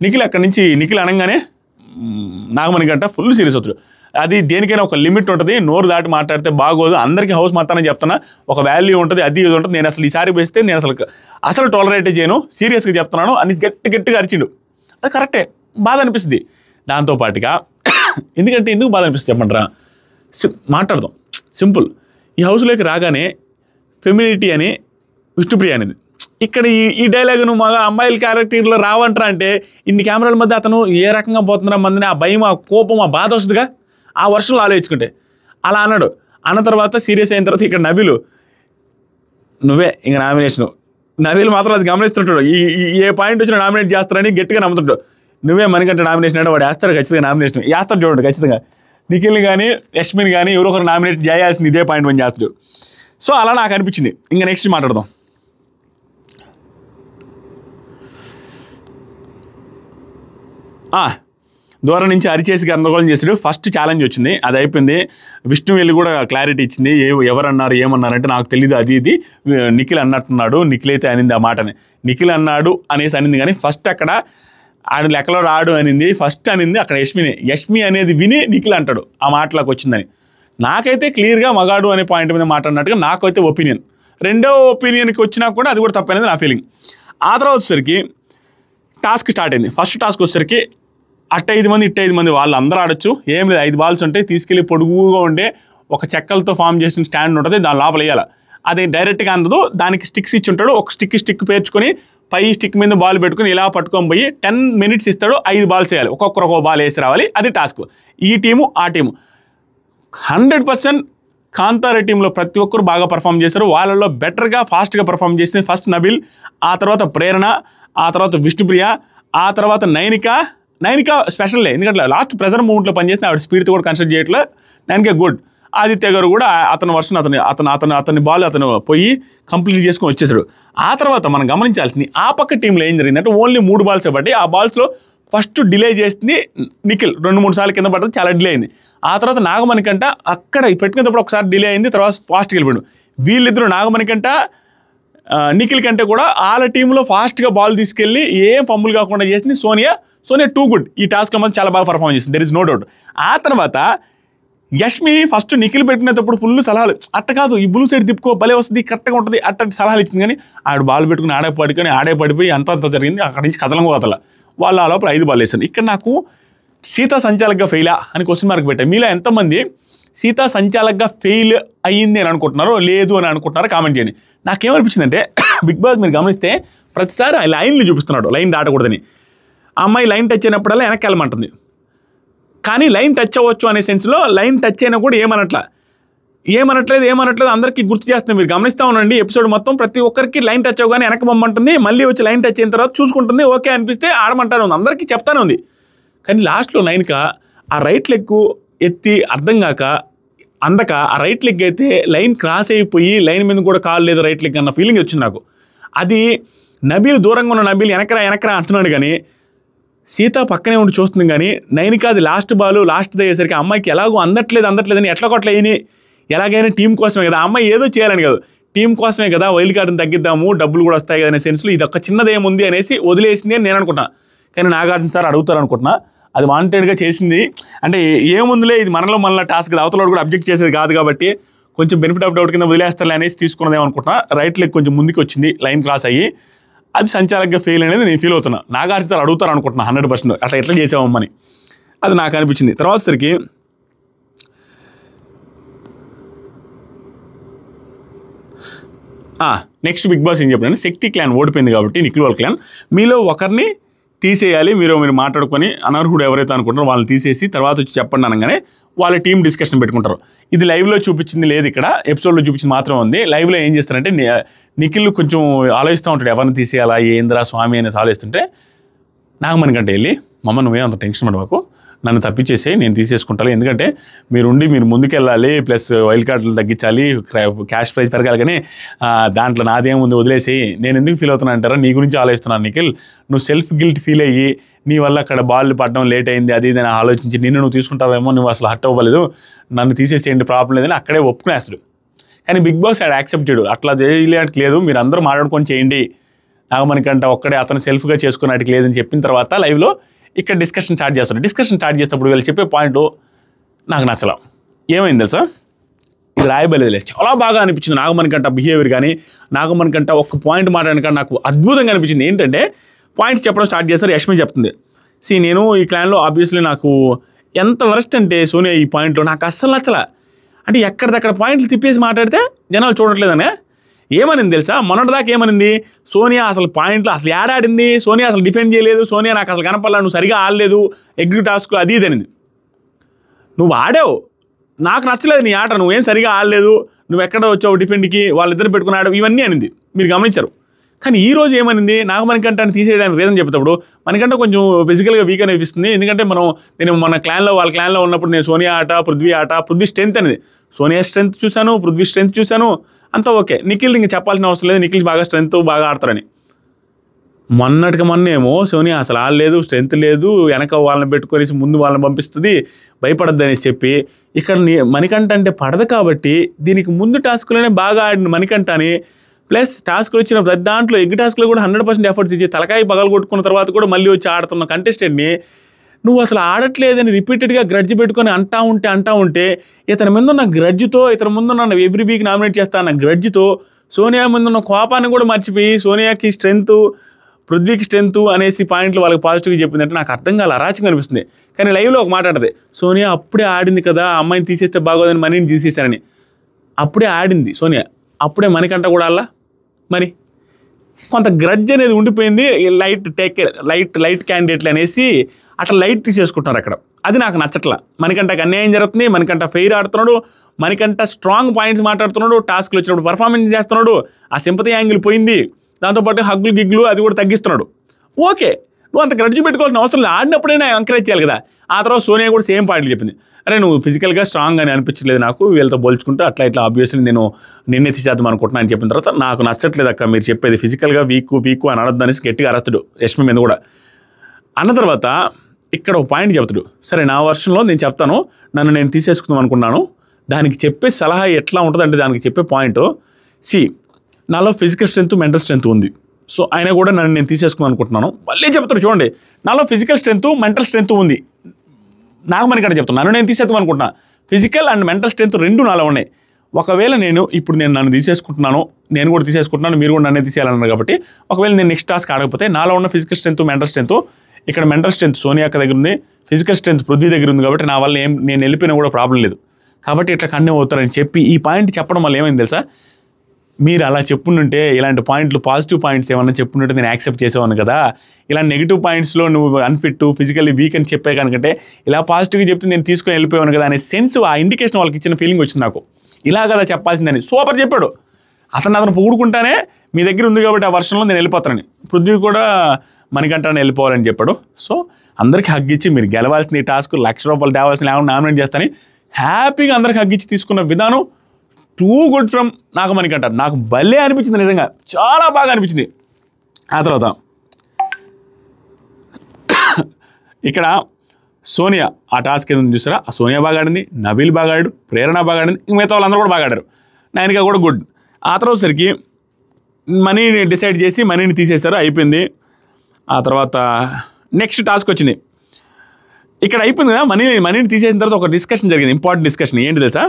నిఖిల్ అక్కడి నుంచి నిఖిల్ అనగానే నాగమణికంట ఫుల్ సీరియస్ అవుతాడు. అది దేనికైనా ఒక లిమిట్ ఉంటుంది. నోరు దాటి మాట్లాడితే బాగోదు. అందరికీ హౌస్ మొత్తానని చెప్తున్నా, ఒక వాల్యూ ఉంటుంది, అది ఇది ఉంటుంది. నేను అసలు ఈసారి వేస్తే నేను అసలు టాలరేట్ చేయను, సీరియస్గా చెప్తున్నాను అని గట్టిగా అరిచిండు. అది కరెక్టే, బాధ అనిపిస్తుంది. దాంతోపాటుగా ఎందుకంటే ఎందుకు బాధ అనిపిస్తుంది చెప్పంటారా? మాట్లాడదాం సింపుల్. ఈ హౌస్లోకి రాగానే ఫెమినిటీ అని విష్ణుప్రియ అనేది ఇక్కడ ఈ డైలాగ్ నువ్వు మగ అమ్మాయిల క్యారెక్టర్లో రావంటారా అంటే ఇన్ని కెమెరాల మధ్య అతను ఏ రకంగా పోతున్నారా మందిని ఆ భయం, ఆ కోపం, ఆ బాధ వస్తుందిగా ఆ వర్షంలో ఆలోచించుకుంటే. అలా అన్నాడు. అన్న తర్వాత సీరియస్ అయిన తర్వాత ఇక్కడ నబీలు నువ్వే ఇంక నామినేషను. నబీలు మాత్రం అది గమనిస్తుంటాడు. ఏ పాయింట్ వచ్చినా నామినేట్ చేస్తారని గట్టిగా నమ్ముతుంటాడు. నువ్వే మనకంటే నామినేషన్ అంటే వాడు వేస్తాడు ఖచ్చితంగా. నామినేషన్ వేస్తాడు చూడండి ఖచ్చితంగా. నిఖిల్ని కానీ యష్మిని కానీ ఎవరో ఒకరు నామినేట్ చేయాల్సింది ఇదే పాయింట్ పని చేస్తాడు. సో అలా నాకు అనిపించింది. ఇంకా నెక్స్ట్ మాట్లాడదాం. దూరం నుంచి అరిచేసి గందరగోళం చేసాడు. ఫస్ట్ ఛాలెంజ్ వచ్చింది, అది అయిపోయింది. విష్ణు వెళ్ళి కూడా క్లారిటీ ఇచ్చింది. ఎవరన్నారు ఏమన్నారంటే నాకు తెలియదు, అది ఇది నిఖిల్ అన్నట్టున్నాడు. నిఖిల్ అయితే అనింది ఆ మాటని. నిఖిల్ అన్నాడు అనేసి అనింది. కానీ ఫస్ట్ అక్కడ ఆడు లెక్కలో రాడు అనింది. ఫస్ట్ అనింది అక్కడ యష్మి అనేది విని నిఖిల్ అంటాడు ఆ మాటలోకి వచ్చిందని. నాకైతే క్లియర్గా మగాడు అనే పాయింట్ మీద మాట్లాడినట్టుగా నాకైతే ఒపీనియన్. రెండో ఒపీనియన్కి వచ్చినా కూడా అది కూడా తప్పనేది నా ఫీలింగ్. ఆ తర్వాత వచ్చేసరికి టాస్క్ స్టార్ట్ అయింది. ఫస్ట్ టాస్క్ వచ్చేసరికి అట్ట 5 మంది ఇట్ట 5 మంది వాళ్ళు అందరూ ఆడొచ్చు. ఏం లేదు, 5 బాల్స్ ఉంటాయి. తీసుకెళ్ళి పొడుగుగా ఉండే ఒక చెక్కలతో ఫామ్ చేసిన స్టాండ్ ఉంటుంది, దాని లోపల వేయాలి. అది డైరెక్ట్గా అందదు. దానికి స్టిక్స్ ఇచ్చి ఉంటాడు. ఒక స్టిక్ పేర్చుకొని పై స్టిక్ మీద బాల్ పెట్టుకుని ఇలా పట్టుకొని పోయి 10 minutes ఇస్తాడు. 5 బాల్స్ వేయాలి. ఒక్కొక్కరు ఒక్కొక్క బాల్ వేసి రావాలి. అది టాస్క్. ఈ టీము ఆ టీము 100% కాంతార టీంలో ప్రతి ఒక్కరు బాగా పర్ఫామ్ చేశారు. వాళ్ళలో బెటర్గా ఫాస్ట్గా పర్ఫామ్ చేసింది ఫస్ట్ నబిల్, ఆ తర్వాత ప్రేరణ, ఆ తర్వాత విష్ణుప్రియ, ఆ తర్వాత నైనిక స్పెషల్లే. ఎందుకంటే లాస్ట్ ప్రెజర్ మూమెంట్లో పనిచేస్తే ఆవిడ స్పీడ్తో కూడా కన్సిడర్ చేయట్లే. నైనిక గుడ్. ఆదిత్య గారు కూడా అతని వర్షన్ అతని బాల్ అతను పోయి కంప్లీట్ చేసుకొని వచ్చేసాడు. ఆ తర్వాత మనం గమనించాల్సింది ఆ పక్క టీంలో ఏం జరిగిందంటే ఓన్లీ 3 బాల్స్ బట్టి ఆ బాల్స్లో ఫస్ట్ డిలే చేసింది నిఖిల్. 2-3 సార్లు కింద పడ్డది, చాలా డిలే అయింది. ఆ తర్వాత నాగమణికంట అక్కడ పెట్టుకునేటప్పుడు ఒకసారి డిలే అయింది, తర్వాత ఫాస్ట్గా వెళ్ళిపోయాడు. వీళ్ళిద్దరూ నాగమణికంట నిఖిల్ కంటే కూడా వాళ్ళ టీంలో ఫాస్ట్గా బాల్ తీసుకెళ్ళి ఏం ఫంబుల్ కాకుండా చేసింది సోనియా టూ గుడ్. ఈ టాస్క్లో మాత్రం చాలా బాగా పర్ఫామ్ చేసింది, దెర్ ఇస్ నో డౌట్. ఆ తర్వాత యష్మి ఫస్ట్ నిఖిల్ పెట్టినప్పుడు ఫుల్ సలహాలు, అట్ట కాదు ఈ బ్లూ సైడ్ తిప్పుకో భలే వస్తుంది, కరెక్ట్గా ఉంటుంది అట్ట సలహాలు ఇచ్చింది. కానీ ఆడు బాల్ పెట్టుకుని ఆడే పడిపోయి అంత జరిగింది. అక్కడి నుంచి కథలంగా వదల వాళ్ళు ఆ లోపల 5 బాల్ వేసారు. ఇక్కడ నాకు సీతా సంచాలకగా ఫెయిలా అని క్వశ్చన్ మార్క్ పెట్టాయి. మీలో ఎంతమంది సీతా సంచాలకగా ఫెయిల్ అయ్యింది అని అనుకుంటున్నారో లేదు అని అనుకుంటున్నారో కామెంట్ చేయండి. నాకేమనిపించిందంటే బిగ్ బాస్ మీరు గమనిస్తే ప్రతిసారి లైన్లు చూపిస్తున్నాడు, లైన్ దాటకూడదని. ఆ అమ్మాయి లైన్ టచ్ అయినప్పుడల్లా వెనక్కి వెళ్ళమంటుంది. కానీ లైన్ టచ్ అవ్వచ్చు అనే సెన్స్లో లైన్ టచ్ అయినా కూడా ఏమనట్లేదు అందరికీ గుర్తు చేస్తుంది. మీరు గమనిస్తూ ఉండండి ఎపిసోడ్ మొత్తం ప్రతి ఒక్కరికి లైన్ టచ్ అవ్వగానే వెనక్కి పొమ్మంటుంది, మళ్ళీ వచ్చి లైన్ టచ్ అయిన తర్వాత చూసుకుంటుంది, ఓకే అనిపిస్తే ఆడమంటానే ఉంది, అందరికీ చెప్తానే ఉంది. కానీ లాస్ట్లో లైన్క ఆ రైట్ లెగ్ ఎత్తి అర్థం కాక అందక ఆ రైట్ లెగ్ అయితే లైన్ క్రాస్ అయిపోయి లైన్ మీద కూడా కాలు లేదు రైట్ లెగ్ అన్న ఫీలింగ్ వచ్చింది నాకు. అది నబీల్ దూరంగా ఉన్న నబీల్ వెనకరా అంటున్నాడు, కానీ సీత పక్కనే ఉండి చూస్తుంది. కానీ నైనిక అది లాస్ట్ బాల్ లాస్ట్ అయ్యేసరికి అమ్మాయికి ఎలాగో అందట్లేదని ఎట్లా కొట్లేని ఎలాగైనా టీం కోసమే కదా, అమ్మాయి ఏదో చేయాలని కాదు టీం కోసమే కదా, వైల్డ్ కార్డుని తగ్గిద్దాము డబ్బులు కూడా వస్తాయి కదా అనే సెన్స్లో ఇది ఒక చిన్నదేముంది అనేసి వదిలేసింది అని నేను అనుకుంటున్నా. కానీ నాగార్జున సార్ అడుగుతారు అనుకుంటున్నా, అది వాంటెడ్గా చేసింది అంటే ఏముందిలే ఇది మనలో టాస్క్ అవతల కూడా అబ్జెక్ట్ చేసేది కాదు కాబట్టి కొంచెం బెనిఫిట్ ఆఫ్ డౌట్ కింద వదిలేస్తారులే అనేసి తీసుకున్నదేమనుకుంటున్నా. రైట్ లెగ్ కొంచెం ముందుకు వచ్చింది, లైన్ క్రాస్ అయ్యి అది సంచాలకగా ఫెయిల్ అనేది నేను ఫీల్ అవుతున్నా. నాగార్జున సార్ అడుగుతారు అనుకుంటున్నా 100% అట్లా ఎట్లా చేసామని, అది నాకు అనిపించింది. తర్వాత సరికి నెక్స్ట్ బిగ్ బాస్ ఏం చెప్పాను, శక్తి క్లాన్ ఓడిపోయింది కాబట్టి నిఖిల్ వాళ్ళ క్లాన్ మీలో ఒకరిని తీసేయాలి, మీరు మాట్లాడుకొని అనర్హుడు ఎవరైతే అనుకుంటారో వాళ్ళని తీసేసి తర్వాత వచ్చి చెప్పండి అనగానే వాళ్ళ టీం డిస్కషన్ పెట్టుకుంటారు. ఇది లైవ్లో చూపించింది లేదు, ఇక్కడ ఎపిసోడ్లో చూపించింది మాత్రమే ఉంది. లైవ్లో ఏం చేస్తారంటే నిఖిల్ కొంచెం ఆలోచిస్తూ ఉంటాడు ఎవరిని తీసేయాలా ఏంద్రా స్వామి అనేసి ఆలోచిస్తుంటే నాగమణికంటే వెళ్ళి మమ్మ నువ్వే అంత టెన్షన్ పడవకు, నన్ను తప్పించేసి నేను తీసేసుకుంటాను, ఎందుకంటే మీరు ముందుకెళ్ళాలి, ప్లస్ వైల్డ్ కార్డులు తగ్గించాలి, క్యాష్ ప్రైజ్ పెరగాలి, కానీ దాంట్లో నాదేముంది వదిలేసి నేను ఎందుకు ఫీల్ అవుతున్నా అంటారా, నీ గురించి ఆలోచిస్తున్నాను నిఖిల్, నువ్వు సెల్ఫ్ గిల్ట్ ఫీల్ అయ్యి నీ వల్ల అక్కడ బాల్ పడడం లేట్ అయింది అది ఇది అని ఆలోచించి నువ్వు తీసుకుంటావేమో, నువ్వు అసలు హర్ట్ అవ్వలేదు, నన్ను తీసేసేయండి ప్రాబ్లం లేదని అక్కడే ఒప్పుకునేస్తాడు. కానీ బిగ్ బాస్ ఆడ యాక్సెప్ట్ చేయడు, అట్లా చేయలేటికి లేదు, మీరు అందరూ మాట్లాడుకొని చేయండి, నాగమణికంట ఒక్కడే అతను సెల్ఫ్గా చేసుకున్నట్టుకు లేదని చెప్పిన తర్వాత లైవ్లో ఇక్కడ డిస్కషన్ స్టార్ట్ చేస్తారు. డిస్కషన్ స్టార్ట్ చేసేటప్పుడు వీళ్ళు చెప్పే పాయింట్ నాకు నచ్చలా. ఏమైంది తెలుసా, ఇది రాయబలేదులే, చాలా బాగా అనిపించింది నాగమణికంట బిహేవియర్, కానీ నాగమణికంట ఒక్క పాయింట్ మాట్లాడడానికి నాకు అద్భుతంగా అనిపించింది. ఏంటంటే పాయింట్స్ చెప్పడం స్టార్ట్ చేస్తారు. యష్మి చెప్తుంది, నేను ఈ క్లాన్లో ఆబ్వియస్లీ నాకు ఎంత వరస్ట్ అంటే సోనియా ఈ పాయింట్లో నాకు అస్సలు నచ్చలా, అంటే ఎక్కడిదక్కడ పాయింట్లు తిప్పేసి మాట్లాడితే జనాలు చూడట్లేదనే. ఏమనింది తెలుసా, మొన్నటిదాకా ఏమనింది, సోనియా అసలు పాయింట్లు అసలు ఏడాడింది, సోనియా అసలు డిఫెండ్ చేయలేదు, సోనియా నాకు అసలు కనపడలా, నువ్వు సరిగా ఆడలేదు ఎగ్జిక్యూటివ్ టాస్క్లో అది ఇది అనింది. నువ్వు ఆడావు, నాకు నచ్చలేదు నీ ఆట, నువ్వేం సరిగా ఆడలేదు, నువ్వు ఎక్కడ వచ్చావు డిఫెండ్కి, వాళ్ళిద్దరు పెట్టుకుని ఆడావు, ఇవన్నీ అనింది, మీరు గమనించారు. కానీ ఈ రోజు ఏమనింది, నాగమణికంటని తీసేయడానికి రీజన్ చెప్తాడు, మనకంటే కొంచెం ఫిజికల్గా వీక్ అనిపిస్తుంది, ఎందుకంటే నేను మన క్లాన్లో వాళ్ళ క్లాన్లో ఉన్నప్పుడు నేను సోనియా ఆట పృథ్వీ స్ట్రెంత్ అనేది, సోనియా స్ట్రెంత్ చూశాను, పృథ్వీ స్ట్రెంత్ చూశాను, అంతా ఓకే. నిఖిల్ ఇంక చెప్పాల్సిన అవసరం లేదు, నిఖిల్ బాగా స్ట్రెంత్ బాగా ఆడతారని. మొన్నేమో సోనియా అసలు ఆడలేదు, స్ట్రెంత్ లేదు, వెనక వాళ్ళని పెట్టుకొని ముందు వాళ్ళని పంపిస్తుంది, భయపడద్దు అనేసి చెప్పి ఇక్కడ మణికంఠ అంటే పడదు కాబట్టి దీనికి ముందు టాస్క్లోనే బాగా ఆడిన మణికంఠ అని, ప్లస్ టాస్క్లు వచ్చిన ప్రతి దాంట్లో ఎగ్ టాస్క్లో కూడా 100% ఎఫర్ట్స్ ఇచ్చి తలకాయ పగలు కొట్టుకున్న తర్వాత కూడా మళ్ళీ వచ్చి ఆడుతున్న కంటెస్టెంట్ని నువ్వు అసలు ఆడట్లేదని రిపీటెడ్గా గ్రడ్జ్ పెట్టుకొని అంటా ఉంటే ఇతని మీద ఉన్న గ్రడ్జ్తో, ఇతని ముందున్న ఎవ్రీ వీక్ నామినేట్ చేస్తా అన్న గ్రడ్జ్తో సోనియా ముందున్న కోపాన్ని కూడా మర్చిపోయి సోనియాకి స్ట్రెంత్ పృథ్వీకి స్ట్రెంత్ అనేసి పాయింట్లు వాళ్ళకి పాజిటివ్గా చెప్పిందంటే నాకు అర్థం కాదు, అరాచకం అనిపిస్తుంది. కానీ లైవ్లో ఒక మాట్లాడదు, సోనియా అప్పుడే ఆడింది కదా, అమ్మాయిని తీసేస్తే బాగోదని మనీని తీసేశారని. అప్పుడే ఆడింది సోనియా, అప్పుడే మణికంఠ కూడా అలా మరి కొంత గ్రడ్జ్ అనేది ఉండిపోయింది. లైట్ క్యాండిడేట్లు అనేసి అట్లా లైట్ తీసేసుకుంటున్నారు అక్కడ, అది నాకు నచ్చట్లా. మనకంటకు అన్యాయం జరుగుతుంది, మనకంట ఫెయిర్ ఆడుతున్నాడు, మనకంట స్ట్రాంగ్ పాయింట్స్ మాట్లాడుతున్నాడు, టాస్క్లు వచ్చినప్పుడు పర్ఫార్మెన్స్ చేస్తున్నాడు, ఆ సింపతి యాంగిల్ పోయింది, దాంతోపాటు హగ్గులు గిగ్గులు అది కూడా తగ్గిస్తున్నాడు. ఓకే, నువ్వు అంత గ్రడ్జ్ పెట్టుకోవాల్సిన అవసరం లేదు, ఆడినప్పుడైనా ఎంకరేజ్ చేయాలి కదా. ఆ తర్వాత సోనియా కూడా సేమ్ పాయింట్లు చెప్పింది, అరే నువ్వు ఫిజికల్గా స్ట్రాంగ్ అని అనిపించలేదు నాకు, వీళ్ళతో పోల్చుకుంటే అట్లా ఆబ్వియస్లీ నేను నిన్నే తీసేద్దాం అనుకుంటున్నాను అని చెప్పిన తర్వాత నాకు నచ్చట్లేదు అక్క మీరు చెప్పేది, ఫిజికల్గా వీక్ అని అనొద్దు అనేసి గట్టిగా అరస్తుడు యష్మి మీద కూడా. అన్న తర్వాత ఇక్కడ ఒక పాయింట్ చెప్తాడు, సరే నా వర్షన్లో నేను చెప్తాను, నన్ను నేను తీసేసుకుందాం అనుకున్నాను, దానికి చెప్పే సలహా ఎట్లా ఉంటుందంటే దానికి చెప్పే పాయింట్, నాలో ఫిజికల్ స్ట్రెంత్ మెంటల్ స్ట్రెంత్ ఉంది, సో ఆయన కూడా నన్ను నేను తీసేసుకుందాం అనుకుంటున్నాను. మళ్ళీ చెప్తాడు చూడండి, నాలో ఫిజికల్ స్ట్రెంత్ మెంటల్ స్ట్రెంత్ ఉంది, నాగమణికంట చెప్తాను, నన్ను నేను తీసేద్దాం అనుకుంటున్నాను, ఫిజికల్ అండ్ మెంటల్ స్ట్రెంత్ రెండు నాలో ఉన్నాయి. ఒకవేళ ఇప్పుడు నన్ను తీసేసుకుంటున్నాను, నేను కూడా తీసేసుకుంటున్నాను, మీరు కూడా నన్నే తీసేయాలన్నారు కాబట్టి ఒకవేళ నేను నెక్స్ట్ టాస్క్ ఆడకపోతే నాలో ఉన్న ఫిజికల్ స్ట్రెంత్ మెంటల్ స్ట్రెంత్, ఇక్కడ మెంటల్ స్ట్రెంత్ సోనియా అక్క దగ్గర ఉంది, ఫిజికల్ స్ట్రెంత్ పృథ్వీ దగ్గర ఉంది కాబట్టి నా వల్ల నేను వెళ్ళిపోయినా కూడా ప్రాబ్లం లేదు, కాబట్టి ఇట్లా కన్నే అవుతారని చెప్పి ఈ పాయింట్ చెప్పడం వల్ల ఏమైంది తెలుసా, మీరు అలా చెప్పుంటే ఇలాంటి పాయింట్లు పాజిటివ్ పాయింట్స్ ఏమన్నా చెప్పుంటే నేను యాక్సెప్ట్ చేసేవాను కదా, ఇలా నెగిటివ్ పాయింట్స్లో నువ్వు అన్ఫిట్ ఫిజికల్లీ వీక్ అని చెప్పే కనుకంటే ఇలా పాజిటివ్గా చెప్తే నేను తీసుకొని వెళ్ళిపోయాను కదా అనే సెన్స్, ఆ ఇండికేషన్ వాళ్ళకి ఇచ్చిన ఫీలింగ్ వచ్చింది నాకు. ఇలా కదా చెప్పాల్సిందని సూపర్ చెప్పాడు అతను పొగుడుకుంటానే మీ దగ్గర ఉంది కాబట్టి ఆ వర్షంలో నేను వెళ్ళిపోతానని, పృథ్వీ కూడా మణికంఠని వెళ్ళిపోవాలని చెప్పాడు. సో అందరికీ హగ్గిచ్చి మీరు గెలవాల్సిన ఈ టాస్క్ ₹1,00,000 తేవాల్సిన లేకుండా నామినేట్ చేస్తాను హ్యాపీగా అందరికి హగ్గిచ్చి తీసుకున్న విధానం టూ గుడ్ ఫ్రమ్ నాగమణికంఠ, నాకు భలే అనిపించింది, నిజంగా చాలా బాగా అనిపించింది. ఆ తర్వాత ఇక్కడ సోనియా ఆ టాస్క్ ఏదో చూసారా, ఆ సోనియా బాగా ఆడింది, నబీల్ బాగా ఆడాడు, ప్రేరణ బాగా ఆడింది, ఇంక మిగతా వాళ్ళందరూ కూడా బాగా ఆడారు, నయనిక కూడా గుడ్. ఆ తర్వాత సరికి మనీని డిసైడ్ చేసి మనీని తీసేశారు, అయిపోయింది. ఆ తర్వాత నెక్స్ట్ టాస్క్ వచ్చింది, ఇక్కడ అయిపోయింది కదా, మనీని తీసేసిన తర్వాత ఒక డిస్కషన్ జరిగింది, ఇంపార్టెంట్ డిస్కషన్. ఏంటి తెలుసా,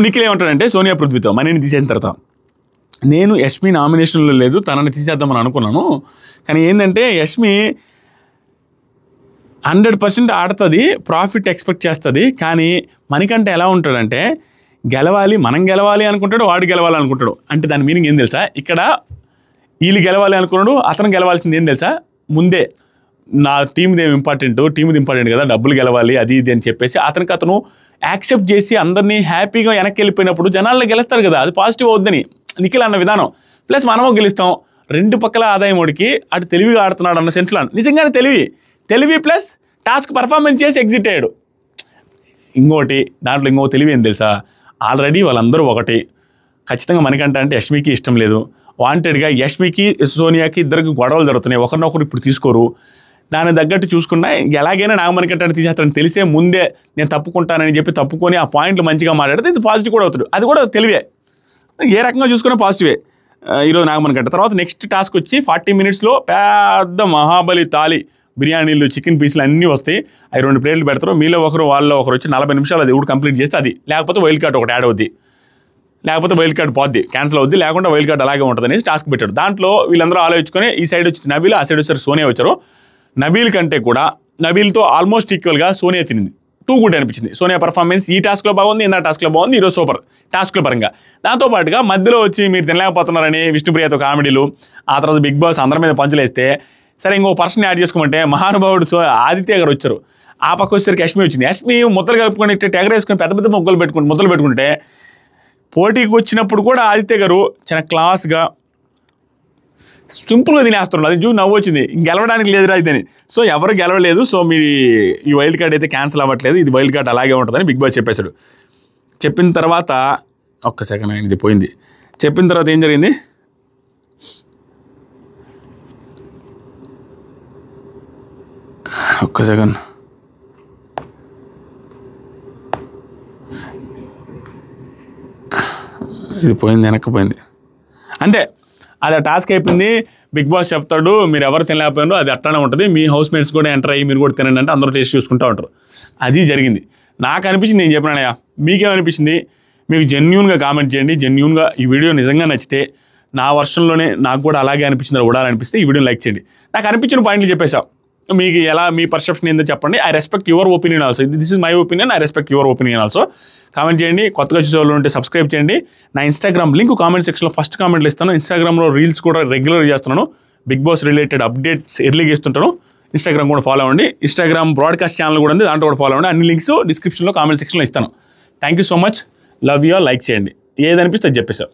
నిఖిల్ ఏమంటాడంటే సోనియా పృథ్వీతో మనీని తీసేసిన తర్వాత, నేను యష్మి నామినేషన్లో లేదు తనని తీసేద్దామని అనుకున్నాను, కానీ ఏంటంటే యష్మి 100% ఆడుతుంది, ప్రాఫిట్ ఎక్స్పెక్ట్ చేస్తుంది. కానీ మణికంఠ ఎలా ఉంటాడంటే గెలవాలి, మనం గెలవాలి అనుకుంటాడు, వాడు గెలవాలి అనుకుంటాడు. అంటే దాని మీనింగ్ ఏం తెలుసా? ఇక్కడ వీళ్ళు గెలవాలి అనుకున్నాడు, అతను గెలవాల్సింది ఏం తెలుసా? ముందే నా టీంది ఇంపార్టెంట్ కదా, డబ్బులు గెలవాలి అది ఇది అని చెప్పేసి అతను యాక్సెప్ట్ చేసి అందరినీ హ్యాపీగా వెనక్కి వెళ్ళిపోయినప్పుడు జనాల్లో గెలుస్తాడు కదా, అది పాజిటివ్ అవుద్దని నిఖిల్ అన్న విధానం. ప్లస్ మనము గెలుస్తాం, రెండు పక్కల ఆదాయం వాడికి, అటు తెలివిగా ఆడుతున్నాడు అన్న సెన్స్లో. నిజంగానే తెలివి ప్లస్ టాస్క్ పర్ఫార్మెన్స్ చేసి ఎగ్జిట్ అయ్యాడు. ఇంకోటి దాంట్లో ఇంకో తెలివి ఏం తెలుసా? ఆల్రెడీ వాళ్ళందరూ ఒకటి. ఖచ్చితంగా మణికంఠ అంటే యష్మికి ఇష్టం లేదు. వాంటెడ్గా యష్మికి సోనియాకి ఇద్దరికి గొడవలు జరుగుతున్నాయి, ఒకరినొకరు ఇప్పుడు తీసుకోరు. దాన్ని తగ్గట్టు చూసుకున్నా ఎలాగైనా నాగమణికంఠ తెలిసేస్తాడని తెలిసే ముందే నేను తప్పుకుంటానని చెప్పి తప్పుకొని ఆ పాయింట్లు మంచిగా మాట్లాడితే ఇది పాజిటివ్ కూడా అవుతాడు. అది కూడా తెలివే, ఏ రకంగా చూసుకున్నా పాజిటివే. ఈరోజు నాగమణికంఠ తర్వాత నెక్స్ట్ టాస్క్ వచ్చి 40 minutesలో పెద్ద మహాబలి తాలి బిర్యానీలు, చికెన్ పీసులు అన్నీ వస్తాయి. అవి 2 ప్లేట్లు పెడతారు. మీలో ఒకరు వాళ్ళలో ఒకరు వచ్చి 40 నిమిషాలు అది కూడా కంప్లీట్ చేస్తే అది, లేకపోతే వైల్డ్ కార్డ్ ఒకటి యాడ్ అవుద్ది, లేకపోతే వైల్డ్ కార్డ్ పోద్ది, క్యాన్సిల్ అవుద్ది, లేకుండా వైల్డ్ కార్డ్ అలాగే ఉంటుంది అనేసి టాస్క్ పెట్టాడు. దాంట్లో వీళ్ళందరూ ఆలోచించుకొని ఈ సైడ్ వచ్చి నబీల్, ఆ సైడ్ వచ్చారు సోనియా వచ్చారు. నబీల్ కంటే కూడా నబీల్తో ఆల్మోస్ట్ ఈక్వల్గా సోనియా తినింది. 2 గుడ్ అనిపించింది. సోనియా పర్ఫార్మెన్స్ ఈ టాస్క్లో బాగుంది, ఇందా టాస్క్లో బాగుంది, ఈరోజు సూపర్ టాస్క్ల పరంగా. దాంతోపాటుగా మధ్యలో వచ్చి మీరు తినలేకపోతున్నారని విష్ణుప్రియతో కామెడీలు, ఆ తర్వాత బిగ్ బాస్ అందరి మీద పంచులు వేస్తే, సరే ఇంకో పర్సన్ యాడ్ చేసుకోమంటే మహానుభావుడు ఆదిత్య గారు వచ్చారు. ఆ పక్క వచ్చేసరికి యష్మి వచ్చింది. యష్మి ముద్దలు కలుపుకొని ఎగరేసుకొని ముద్దలు పెట్టుకుంటే పోటీకి వచ్చినప్పుడు కూడా ఆదిత్య గారు చాలా క్లాస్గా సింపుల్గా తినేస్తున్నారు. అది చూసి నవ్వు వచ్చింది, గెలవడానికి లేదురా ఇదని. సో ఎవరు గెలవలేదు, సో మీ ఈ వైల్డ్ కార్డ్ అయితే క్యాన్సిల్ అవ్వట్లేదు, ఇది వైల్డ్ కార్డ్ అలాగే ఉంటుందని బిగ్ బాస్ చెప్పేశాడు. చెప్పిన తర్వాత ఒక్క సెకండ్ ఇది పోయింది. చెప్పిన తర్వాత ఏం జరిగింది? ఒక్క సెకండ్, ఇది పోయింది, వెనక్కిపోయింది. అంతే, అది ఆ టాస్క్ అయిపోయింది. బిగ్ బాస్ చెప్తాడు మీరు ఎవరు తినలేకపోయారు, అది అట్లానే ఉంటుంది, మీ హౌస్ మేట్స్ కూడా ఎంటర్ అయ్యి మీరు కూడా తినండి అంటే అందరూ టేస్ట్ చూసుకుంటూ ఉంటారు. అది జరిగింది. నాకు అనిపించింది, నేను చెప్పినానయ్యా, మీకేమనిపించింది? మీకు జెన్యూన్గా కామెంట్ చేయండి. జెన్యూన్గా ఈ వీడియో నిజంగా నచ్చితే, నా వర్షన్లోనే నాకు కూడా అలాగే అనిపించింది కూడా అనిపిస్తే ఈ వీడియోని లైక్ చేయండి. నాకు అనిపించిన పాయింట్లు చెప్పేశావు, మీకు ఎలా మీ పర్సెప్షన్ ఏందో చెప్పండి. I respect your opinion also. This is my opinion, I respect your opinion also. Comment చేయండి. కొత్తగా చూసే వాళ్ళు ఉంటే సబ్స్క్రైబ్ చేయండి. నా ఇన్స్టాగ్రామ్ లింక్ కామెంట్ సెక్షన్లో ఫస్ట్ కామెంట్లు ఇస్తాను. ఇన్స్టాగ్రామ్లో రీల్స్ కూడా రెగ్యులర్ చేస్తున్నాను. బిగ్ బాస్ రిలేటెడ్ అప్డేట్స్ ఎర్లీగా ఇస్తుంటాను. ఇన్స్టాగ్రామ్ కూడా ఫాలో అవ్వండి. ఇన్స్టాగ్రామ్ బ్రాడ్కాస్ట్ ఛానల్ కూడా ఉంది, దాంట్లో కూడా ఫాలో అవ్వండి. అన్ని లింక్స్ డిస్క్రిప్షన్లో కామెంట్ సెక్షన్లో ఇస్తాను. Thank you so much, love you, like చేయండి. ఏదనిపిస్తే అది చెప్పేశారు.